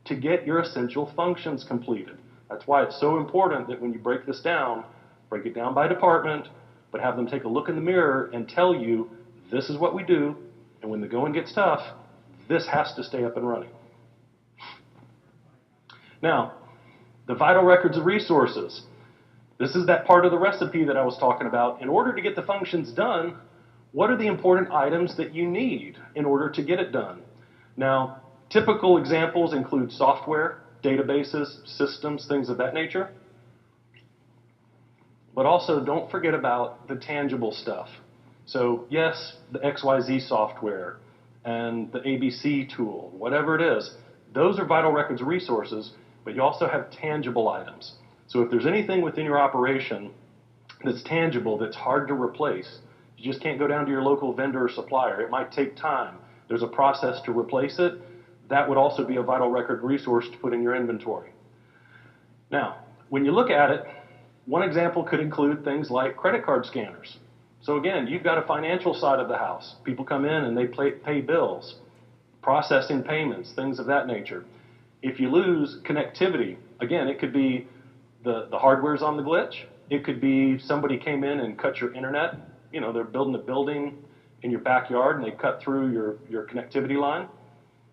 to get your essential functions completed. That's why it's so important that when you break this down, break it down by department, but have them take a look in the mirror and tell you, this is what we do, and when the going gets tough, this has to stay up and running. Now, the vital records of resources. This is that part of the recipe that I was talking about. In order to get the functions done, what are the important items that you need in order to get it done? Now, typical examples include software, databases, systems, things of that nature. But also don't forget about the tangible stuff. So yes, the XYZ software and the ABC tool, whatever it is, those are vital records resources, but you also have tangible items. So if there's anything within your operation that's tangible, that's hard to replace, you just can't go down to your local vendor or supplier. It might take time. There's a process to replace it. That would also be a vital record resource to put in your inventory. Now, when you look at it, one example could include things like credit card scanners. So again, you've got a financial side of the house. People come in and they pay bills, processing payments, things of that nature. If you lose connectivity, again, it could be the hardware's on the glitch. It could be somebody came in and cut your internet. You know, they're building a building in your backyard and they cut through your connectivity line.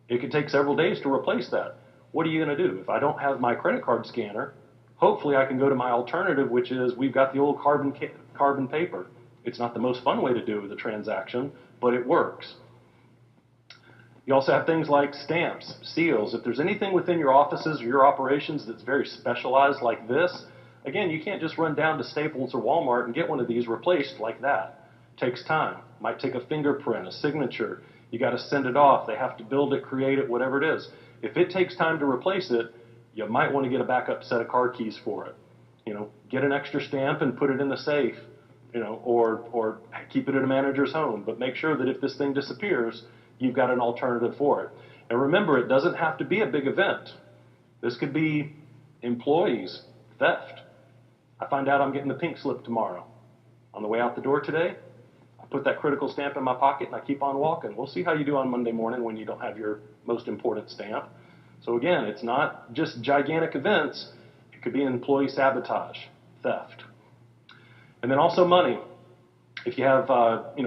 It could take several days to replace that. What are you going to do? If I don't have my credit card scanner, hopefully I can go to my alternative, which is we've got the old carbon paper. It's not the most fun way to do the transaction, but it works. You also have things like stamps, seals. If there's anything within your offices or your operations that's very specialized like this, again, you can't just run down to Staples or Walmart and get one of these replaced like that. It takes time. Might take a fingerprint, a signature. You got to send it off. They have to build it, create it, whatever it is. If it takes time to replace it, you might want to get a backup set of car keys for it. You know, get an extra stamp and put it in the safe, you know, or keep it at a manager's home. But make sure that if this thing disappears, you've got an alternative for it. And remember, it doesn't have to be a big event. This could be employees, theft. I find out I'm getting the pink slip tomorrow. On the way out the door today, I put that critical stamp in my pocket and I keep on walking. We'll see how you do on Monday morning when you don't have your most important stamp. So again, it's not just gigantic events. It could be employee sabotage, theft. And then also money. If you have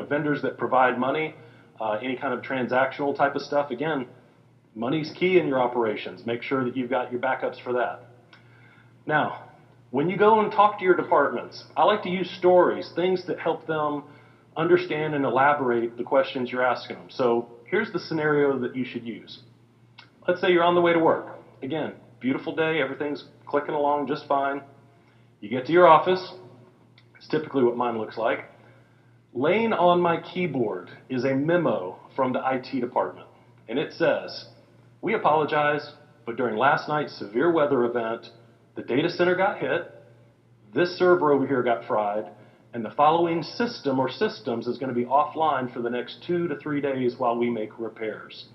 vendors that provide money, any kind of transactional type of stuff, again, money's key in your operations. Make sure that you've got your backups for that. Now, when you go and talk to your departments, I like to use stories, things that help them understand and elaborate the questions you're asking them. So here's the scenario that you should use. Let's say you're on the way to work. Again, beautiful day, everything's clicking along just fine. You get to your office. It's typically what mine looks like. Laying on my keyboard is a memo from the IT department. And it says, we apologize, but during last night's severe weather event, the data center got hit. this server over here got fried, and the following system or systems is going to be offline for the next 2 to 3 days while we make repairs.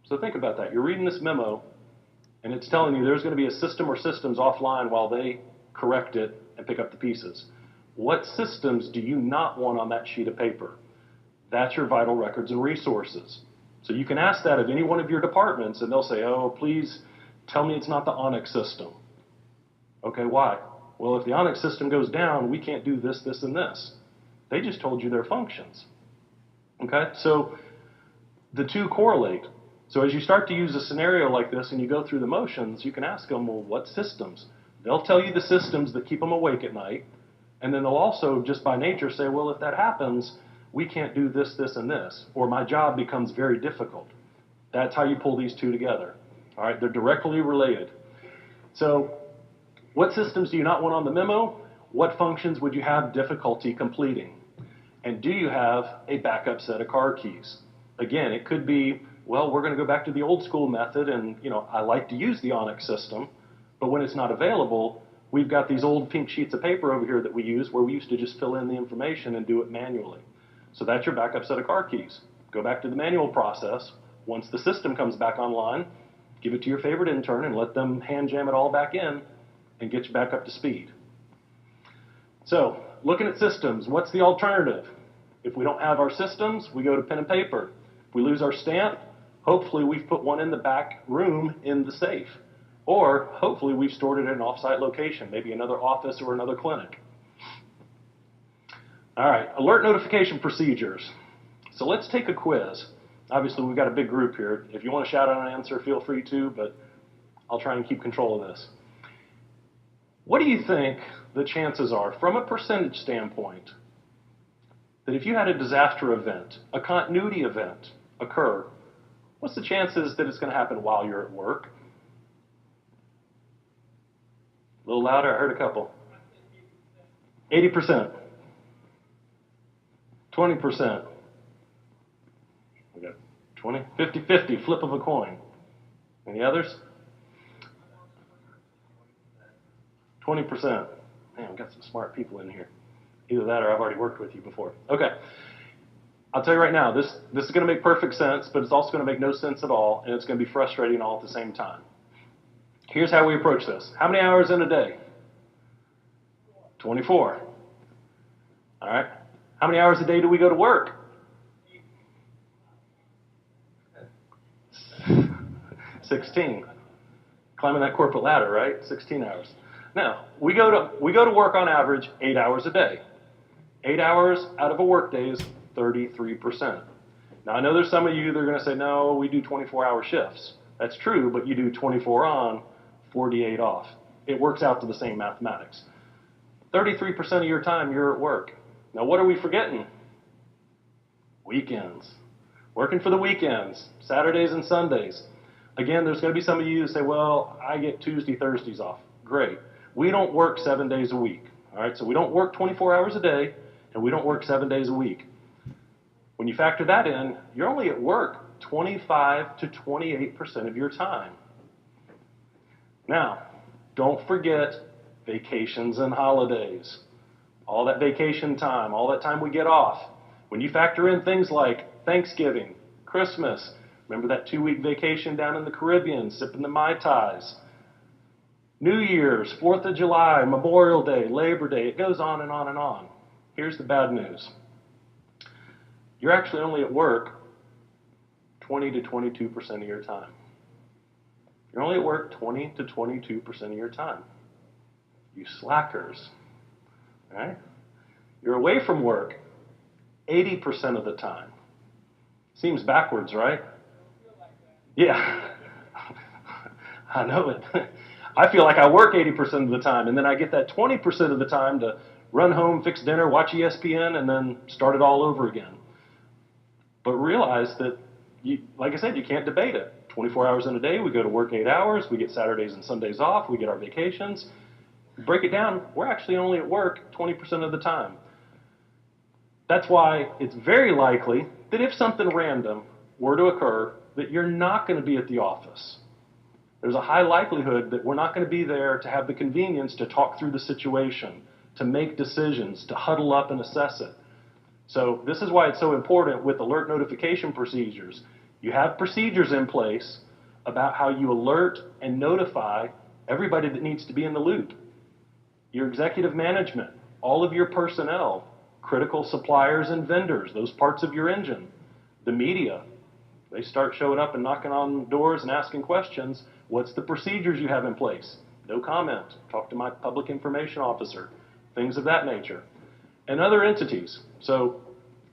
So think about that. You're reading this memo, and it's telling you there's going to be a system or systems offline while they correct it and pick up the pieces. What systems do you not want on that sheet of paper? That's your vital records and resources. So you can ask that of any one of your departments, and they'll say, oh, please tell me it's not the Onyx system. Okay, why? Well, if the Onyx system goes down, we can't do this, this, and this. They just told you their functions. Okay, so the two correlate. So as you start to use a scenario like this and you go through the motions, you can ask them, well, what systems? They'll tell you the systems that keep them awake at night, and then they'll also, just by nature, say, well, if that happens, we can't do this, this, and this, or my job becomes very difficult. That's how you pull these two together. All right, they're directly related. So what systems do you not want on the memo? What functions would you have difficulty completing? And do you have a backup set of car keys? Again, it could be, well, we're going to go back to the old school method, and I like to use the Onyx system, but when it's not available, we've got these old pink sheets of paper over here that we use where we used to just fill in the information and do it manually. So that's your backup set of car keys. Go back to the manual process. Once the system comes back online, give it to your favorite intern and let them hand jam it all back in and get you back up to speed. So looking at systems, what's the alternative? If we don't have our systems, we go to pen and paper. If we lose our stamp, hopefully we've put one in the back room in the safe. Or hopefully we've stored it in an off-site location, maybe another office or another clinic. All right, alert notification procedures. So let's take a quiz. Obviously, we've got a big group here. If you want to shout out an answer, feel free to, but I'll try and keep control of this. What do you think the chances are, from a percentage standpoint, that if you had a disaster event, a continuity event occur, what's the chances that it's going to happen while you're at work? A little louder, I heard a couple. 80%. 20%. We got 20, 50-50, flip of a coin. Any others? 20%. Man, we've got some smart people in here. Either that or I've already worked with you before. Okay. I'll tell you right now, this is going to make perfect sense, but it's also going to make no sense at all, and it's going to be frustrating all at the same time. Here's how we approach this. How many hours in a day? 24. All right. How many hours a day do we go to work? 16. Climbing that corporate ladder, right? 16 hours. Now, we go to work on average 8 hours a day. 8 hours out of a workday is 33%. Now, I know there's some of you that are going to say, no, we do 24-hour shifts. That's true, but you do 24 on, 48 off. It works out to the same mathematics. 33% of your time you're at work. Now, what are we forgetting? Weekends. Working for the weekends, Saturdays and Sundays. Again, there's going to be some of you who say, well, I get Tuesday, Thursdays off. Great. We don't work 7 days a week. All right, so we don't work 24 hours a day, and we don't work 7 days a week. When you factor that in, you're only at work 25 to 28% of your time. Now, don't forget vacations and holidays. All that vacation time, all that time we get off. When you factor in things like Thanksgiving, Christmas, remember that 2-week vacation down in the Caribbean, sipping the Mai Tais, New Year's, 4th of July, Memorial Day, Labor Day, it goes on and on and on. Here's the bad news. You're actually only at work 20 to 22% of your time. You're only at work 20 to 22% of your time. You slackers. Right? You're away from work 80% of the time. Seems backwards, right? Yeah. I know it. I feel like I work 80% of the time, and then I get that 20% of the time to run home, fix dinner, watch ESPN, and then start it all over again. But realize that, like I said, you can't debate it. 24 hours in a day, we go to work 8 hours, we get Saturdays and Sundays off, we get our vacations. Break it down, we're actually only at work 20% of the time. That's why it's very likely that if something random were to occur, that you're not going to be at the office. There's a high likelihood that we're not going to be there to have the convenience to talk through the situation, to make decisions, to huddle up and assess it. So this is why it's so important with alert notification procedures. You have procedures in place about how you alert and notify everybody that needs to be in the loop. Your executive management, all of your personnel, critical suppliers and vendors, those parts of your engine, the media. They start showing up and knocking on doors and asking questions. What's the procedures you have in place? No comment. Talk to my public information officer. Things of that nature. And other entities. So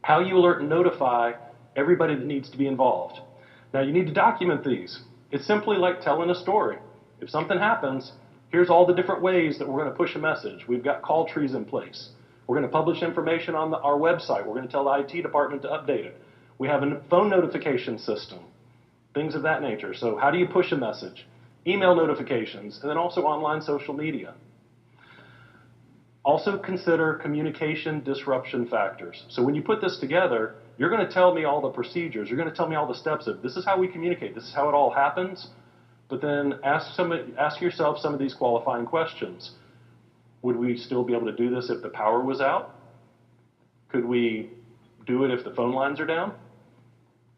how you alert and notify everybody that needs to be involved. Now you need to document these. It's simply like telling a story. If something happens, here's all the different ways that we're going to push a message. We've got call trees in place. We're going to publish information on our website. We're going to tell the IT department to update it. We have a phone notification system, things of that nature. So how do you push a message? Email notifications, and then also online social media. Also consider communication disruption factors. So when you put this together, you're going to tell me all the procedures. You're going to tell me all the steps of this is how we communicate. This is how it all happens. But then ask yourself some of these qualifying questions. Would we still be able to do this if the power was out? Could we do it if the phone lines are down?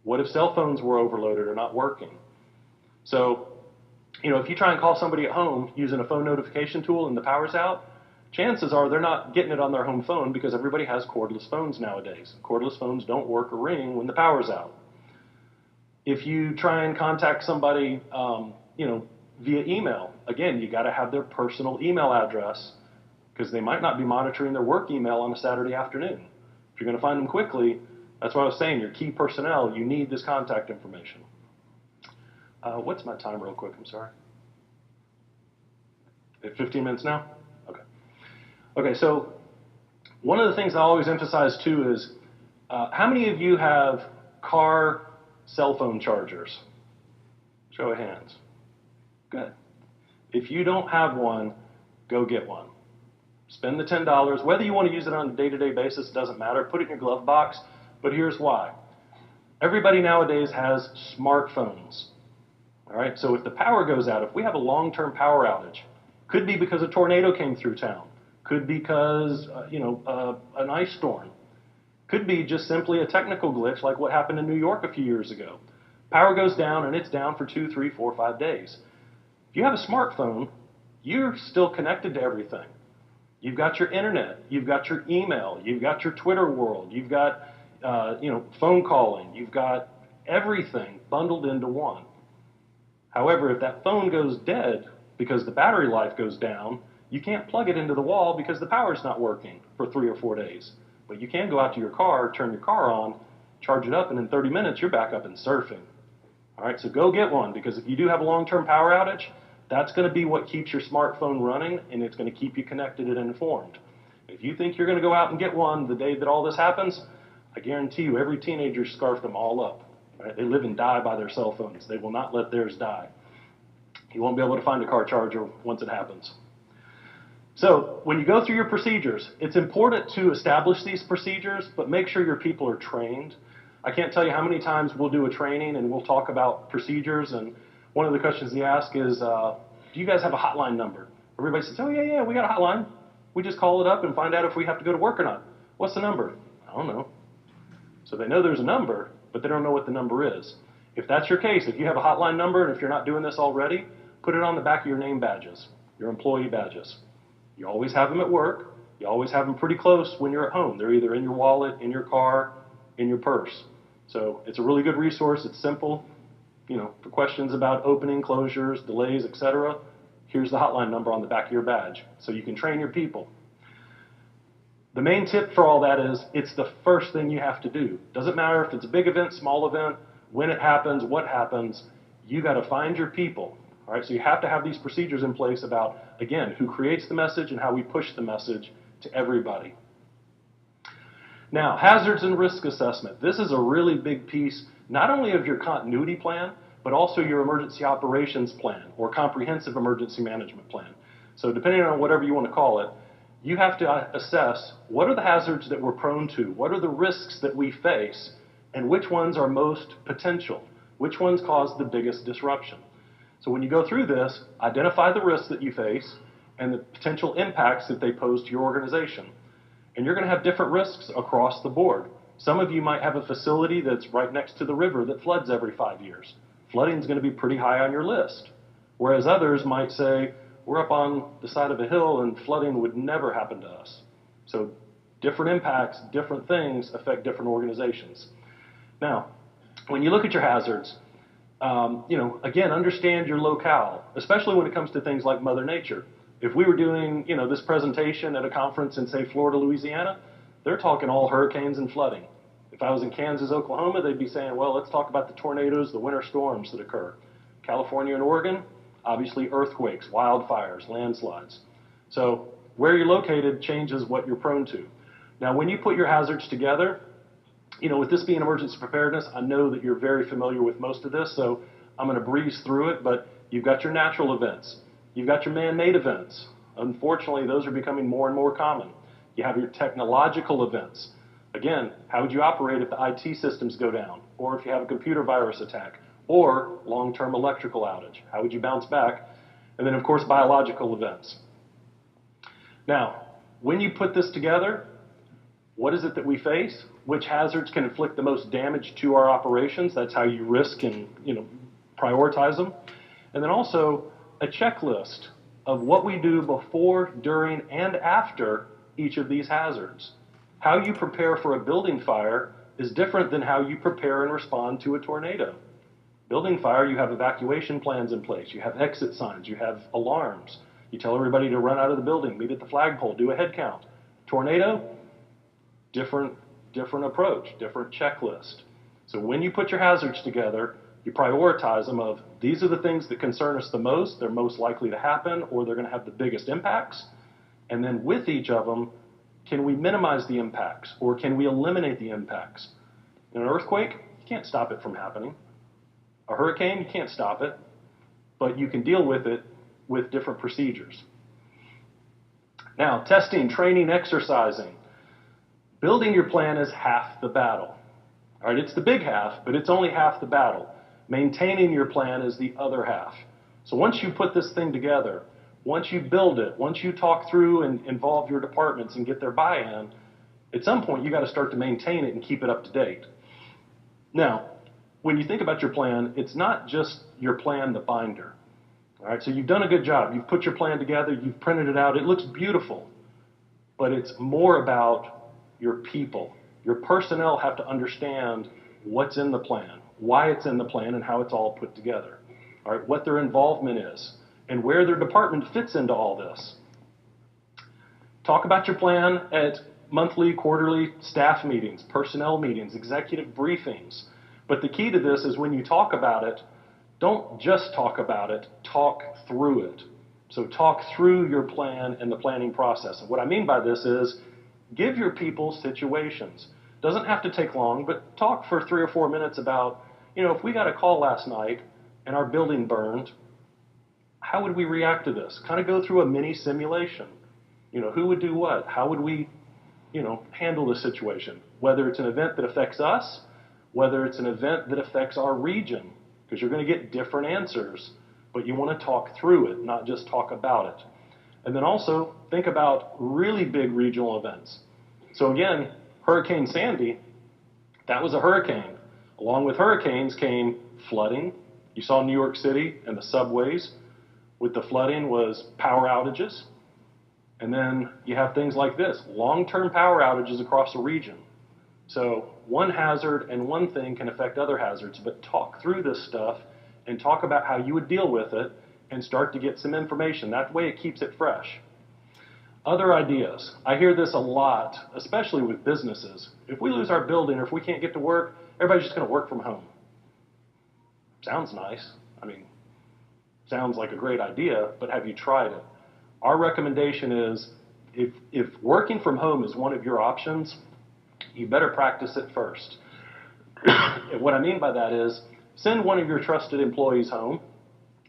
What if cell phones were overloaded or not working? So, if you try and call somebody at home using a phone notification tool and the power's out, chances are they're not getting it on their home phone because everybody has cordless phones nowadays. Cordless phones don't work or ring when the power's out. If you try and contact somebody, via email, again, you got to have their personal email address because they might not be monitoring their work email on a Saturday afternoon. If you're going to find them quickly, that's what I was saying, your key personnel, you need this contact information. What's my time real quick? I'm sorry. At 15 minutes now? Okay. Okay, so one of the things I always emphasize too is how many of you have car cell phone chargers? Show of hands. Good. If you don't have one, go get one. Spend the $10. Whether you want to use it on a day-to-day basis, doesn't matter. Put it in your glove box. But here's why. Everybody nowadays has smartphones. All right, so if the power goes out, if we have a long-term power outage, could be because a tornado came through town, could be because, an ice storm, could be just simply a technical glitch like what happened in New York a few years ago. Power goes down and it's down for 2, 3, 4, 5 days. If you have a smartphone, you're still connected to everything. You've got your internet, you've got your email, you've got your Twitter world, you've got phone calling, you've got everything bundled into one. However, if that phone goes dead because the battery life goes down, you can't plug it into the wall because the power's not working for 3 or 4 days. But you can go out to your car, turn your car on, charge it up, and in 30 minutes you're back up and surfing. All right, so go get one because if you do have a long-term power outage, that's going to be what keeps your smartphone running and it's going to keep you connected and informed. If you think you're going to go out and get one the day that all this happens, I guarantee you every teenager scarfed them all up. Right? They live and die by their cell phones. They will not let theirs die. You won't be able to find a car charger once it happens. So when you go through your procedures, it's important to establish these procedures, but make sure your people are trained. I can't tell you how many times we'll do a training and we'll talk about procedures, and one of the questions they ask is, do you guys have a hotline number? Everybody says, oh yeah, we got a hotline. We just call it up and find out if we have to go to work or not. What's the number? I don't know. So they know there's a number, but they don't know what the number is. If that's your case, if you have a hotline number, and if you're not doing this already, put it on the back of your name badges, your employee badges. You always have them at work. You always have them pretty close when you're at home. They're either in your wallet, in your car, in your purse. So it's a really good resource. It's simple. For questions about opening, closures, delays, etc., here's the hotline number on the back of your badge so you can train your people. The main tip for all that is it's the first thing you have to do. Doesn't matter if it's a big event, small event, when it happens, what happens, you got to find your people. All right, so you have to have these procedures in place about, again, who creates the message and how we push the message to everybody. Now, hazards and risk assessment. This is a really big piece, not only of your continuity plan, but also your emergency operations plan or comprehensive emergency management plan. So depending on whatever you want to call it, you have to assess what are the hazards that we're prone to, what are the risks that we face, and which ones are most potential, which ones cause the biggest disruption. So when you go through this, identify the risks that you face and the potential impacts that they pose to your organization. And you're going to have different risks across the board. Some of you might have a facility that's right next to the river that floods every 5 years. Flooding is going to be pretty high on your list. Whereas others might say, we're up on the side of a hill and flooding would never happen to us. So different impacts, different things affect different organizations. Now, when you look at your hazards, again, understand your locale, especially when it comes to things like Mother Nature. If we were doing, this presentation at a conference in, say, Florida, Louisiana, they're talking all hurricanes and flooding. If I was in Kansas, Oklahoma, they'd be saying, well, let's talk about the tornadoes, the winter storms that occur. California and Oregon, obviously earthquakes, wildfires, landslides. So where you're located changes what you're prone to. Now, when you put your hazards together, with this being emergency preparedness, I know that you're very familiar with most of this, so I'm going to breeze through it, but you've got your natural events. You've got your man-made events. Unfortunately, those are becoming more and more common. You have your technological events. Again, how would you operate if the IT systems go down, or if you have a computer virus attack, or long-term electrical outage? How would you bounce back? And then, of course, biological events. Now, when you put this together, what is it that we face? Which hazards can inflict the most damage to our operations? That's how you risk and prioritize them. And then also a checklist of what we do before, during, and after each of these hazards. How you prepare for a building fire is different than how you prepare and respond to a tornado. Building fire, you have evacuation plans in place. You have exit signs. You have alarms. You tell everybody to run out of the building, meet at the flagpole, do a head count. Tornado, different approach, different checklist. So when you put your hazards together, you prioritize them of these are the things that concern us the most, they're most likely to happen, or they're going to have the biggest impacts. And then with each of them, can we minimize the impacts, or can we eliminate the impacts? In an earthquake, you can't stop it from happening. A hurricane, you can't stop it, but you can deal with it with different procedures. Now, testing, training, exercising. Building your plan is half the battle. All right, it's the big half, but it's only half the battle. Maintaining your plan is the other half. So once you put this thing together, once you build it, once you talk through and involve your departments and get their buy-in, at some point you got to start to maintain it and keep it up to date. Now, when you think about your plan, it's not just your plan, the binder. All right, so you've done a good job. You've put your plan together, you've printed it out, it looks beautiful, but it's more about your people. Your personnel have to understand what's in the plan, why it's in the plan, and how it's all put together. All right, what their involvement is, and where their department fits into all this. Talk about your plan at monthly, quarterly staff meetings, personnel meetings, executive briefings. But the key to this is when you talk about it, don't just talk about it, talk through it. So talk through your plan and the planning process. And what I mean by this is give your people situations. Doesn't have to take long, but talk for 3 or 4 minutes about, if we got a call last night and our building burned, how would we react to this? Kind of go through a mini simulation. Who would do what? How would we, handle the situation? Whether it's an event that affects us, whether it's an event that affects our region, because you're going to get different answers, but you want to talk through it, not just talk about it. And then also think about really big regional events. So again, Hurricane Sandy, that was a hurricane. Along with hurricanes came flooding. You saw New York City and the subways with the flooding was power outages. And then you have things like this, long-term power outages across a region. So one hazard and one thing can affect other hazards, but talk through this stuff and talk about how you would deal with it and start to get some information. That way it keeps it fresh. Other ideas. I hear this a lot, especially with businesses. If we lose our building or if we can't get to work, everybody's just going to work from home. Sounds nice. Sounds like a great idea, but have you tried it? Our recommendation is if working from home is one of your options, you better practice it first. What I mean by that is send one of your trusted employees home,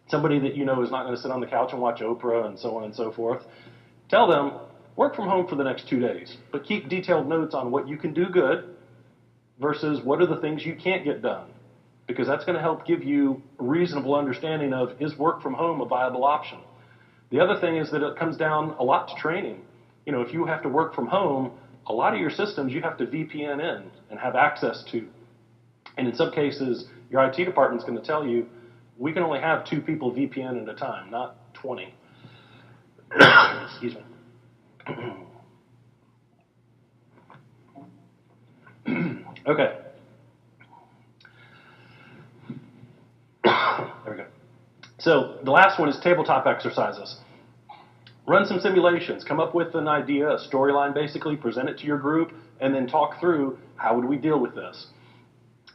somebody that you know is not going to sit on the couch and watch Oprah and so on and so forth. Tell them, work from home for the next 2 days, but keep detailed notes on what you can do good versus what are the things you can't get done. because that's going to help give you a reasonable understanding of, is work from home a viable option? The other thing is that it comes down a lot to training. You know, if you have to work from home, a lot of your systems you have to VPN in and have access to. And in some cases, your IT department's going to tell you, we can only have 2 people VPN at a time, not 20. Excuse me. Okay. There we go. So the last one is tabletop exercises. Run some simulations. Come up with an idea, a storyline basically, present it to your group, and then talk through how would we deal with this.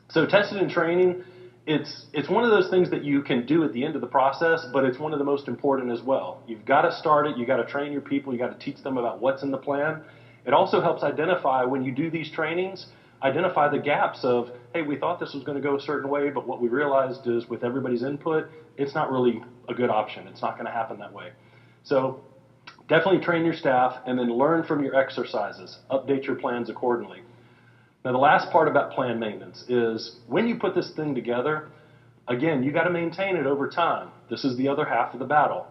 So testing and training, it's one of those things that you can do at the end of the process, but it's one of the most important as well. You've got to start it. You've got to train your people. You've got to teach them about what's in the plan. It also helps identify, when you do these trainings, identify the gaps of, hey, we thought this was going to go a certain way, but what we realized is with everybody's input, it's not really a good option. It's not going to happen that way. So definitely train your staff and then learn from your exercises. Update your plans accordingly. Now, the last part about plan maintenance is when you put this thing together, again, you got to maintain it over time. This is the other half of the battle.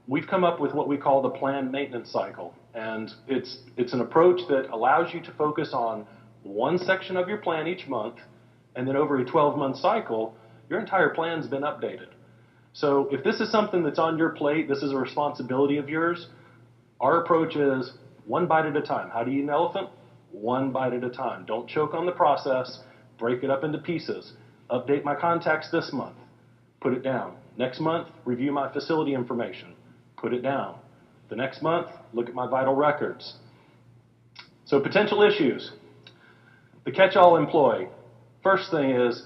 We've come up with what we call the plan maintenance cycle, and it's an approach that allows you to focus on one section of your plan each month, and then over a 12-month cycle, your entire plan's been updated. So if this is something that's on your plate, this is a responsibility of yours, our approach is one bite at a time. How do you eat an elephant? One bite at a time. Don't choke on the process. Break it up into pieces. Update my contacts this month. Put it down. Next month, review my facility information. Put it down. The next month, look at my vital records. So potential issues. The catch-all employee. First thing is,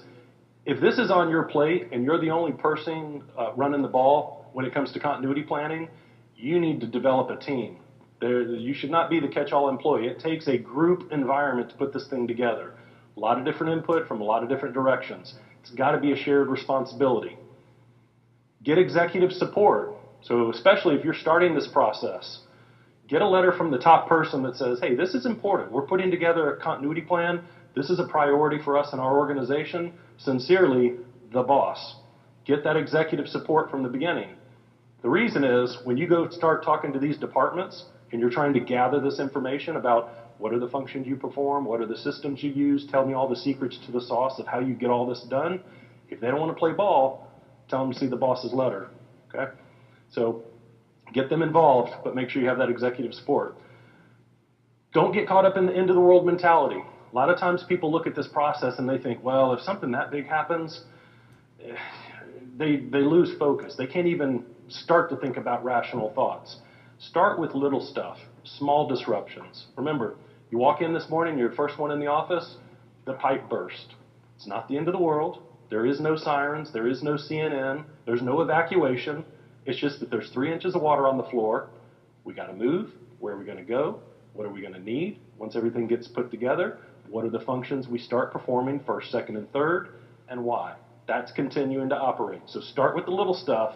if this is on your plate and you're the only person running the ball when it comes to continuity planning, you need to develop a team. You should not be the catch-all employee. It takes a group environment to put this thing together. A lot of different input from a lot of different directions. It's got to be a shared responsibility. Get executive support. So especially if you're starting this process, get a letter from the top person that says, hey, this is important. We're putting together a continuity plan. This is a priority for us in our organization. Sincerely, the boss. Get that executive support from the beginning. The reason is when you go start talking to these departments and you're trying to gather this information about what are the functions you perform, what are the systems you use, tell me all the secrets to the sauce of how you get all this done. If they don't want to play ball, tell them to see the boss's letter. Okay? So get them involved, but make sure you have that executive support. Don't get caught up in the end of the world mentality. A lot of times people look at this process and they think, well, if something that big happens, they lose focus. They can't even start to think about rational thoughts. Start with little stuff, small disruptions. Remember, you walk in this morning, you're the first one in the office, the pipe burst. It's not the end of the world. There is no sirens. There is no CNN. There's no evacuation. It's just that there's 3 inches of water on the floor. We got to move. Where are we going to go? What are we going to need? Once everything gets put together, what are the functions we start performing first, second, and third, and why? That's continuing to operate. So start with the little stuff,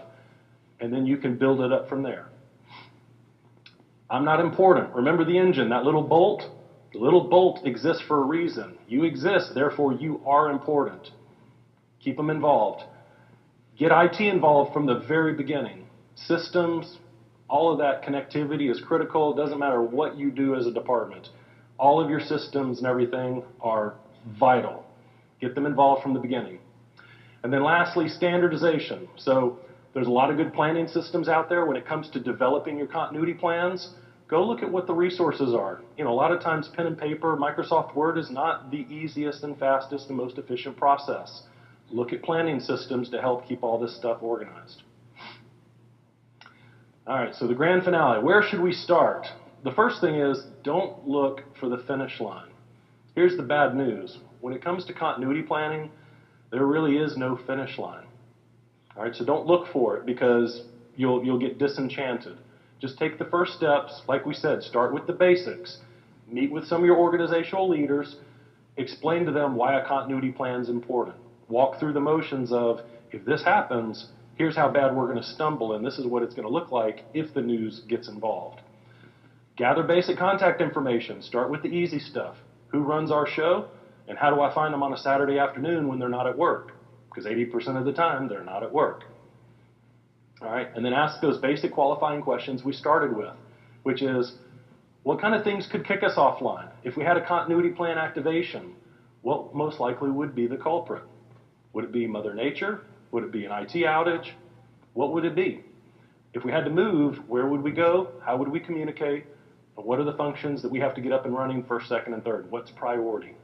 and then you can build it up from there. I'm not important. Remember the engine, that little bolt? The little bolt exists for a reason. You exist, therefore you are important. Keep them involved. Get IT involved from the very beginning. Systems, all of that connectivity is critical. It doesn't matter what you do as a department. All of your systems and everything are vital. Get them involved from the beginning. And then lastly, standardization. So there's a lot of good planning systems out there. When it comes to developing your continuity plans, go look at what the resources are. You know, a lot of times pen and paper, Microsoft Word is not the easiest and fastest and most efficient process. Look at planning systems to help keep all this stuff organized. All right, so the grand finale. Where should we start? The first thing is, don't look for the finish line. Here's the bad news. When it comes to continuity planning, there really is no finish line. All right, so don't look for it because you'll get disenchanted. Just take the first steps. Like we said, start with the basics. Meet with some of your organizational leaders. Explain to them why a continuity plan is important. Walk through the motions of, if this happens, here's how bad we're going to stumble, and this is what it's going to look like if the news gets involved. Gather basic contact information. Start with the easy stuff. Who runs our show, and how do I find them on a Saturday afternoon when they're not at work? because 80% of the time they're not at work. All right, and then ask those basic qualifying questions we started with, which is, what kind of things could kick us offline? If we had a continuity plan activation, what most likely would be the culprit? Would it be Mother Nature? Would it be an IT outage? What would it be? If we had to move, where would we go? How would we communicate? And what are the functions that we have to get up and running first, second, and third? What's priority?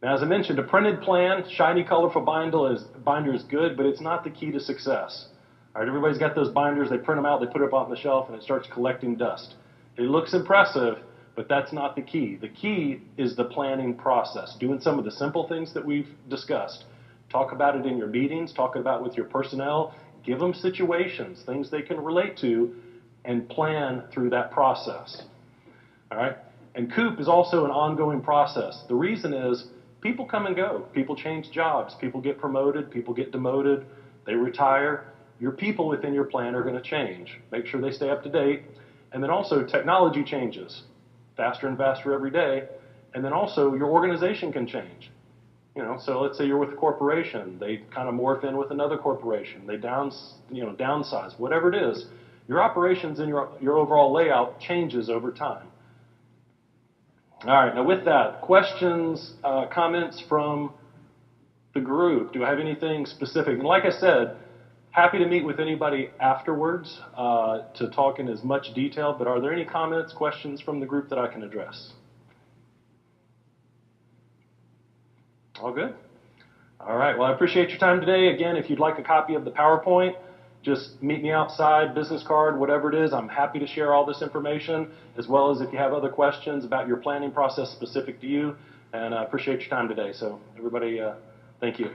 Now, as I mentioned, a printed plan, shiny, colorful binder is good, but it's not the key to success. All right, everybody's got those binders. They print them out, they put it up on the shelf, and it starts collecting dust. It looks impressive, but that's not the key. The key is the planning process, doing some of the simple things that we've discussed. Talk about it in your meetings, talk about it with your personnel, give them situations, things they can relate to, and plan through that process. All right? And COOP is also an ongoing process. The reason is people come and go. People change jobs. People get promoted. People get demoted. They retire. Your people within your plan are going to change. Make sure they stay up to date. And then also technology changes faster and faster every day. And then also your organization can change. So let's say you're with a corporation. They kind of morph in with another corporation. They downsize, whatever it is. Your operations and your overall layout changes over time. All right, now with that, questions, comments from the group. Do I have anything specific? And like I said, happy to meet with anybody afterwards to talk in as much detail, but are there any comments, questions from the group that I can address? All good? All right, well, I appreciate your time today. Again, if you'd like a copy of the PowerPoint, just meet me outside, business card, whatever it is. I'm happy to share all this information, as well as if you have other questions about your planning process specific to you. And I appreciate your time today. So everybody, thank you.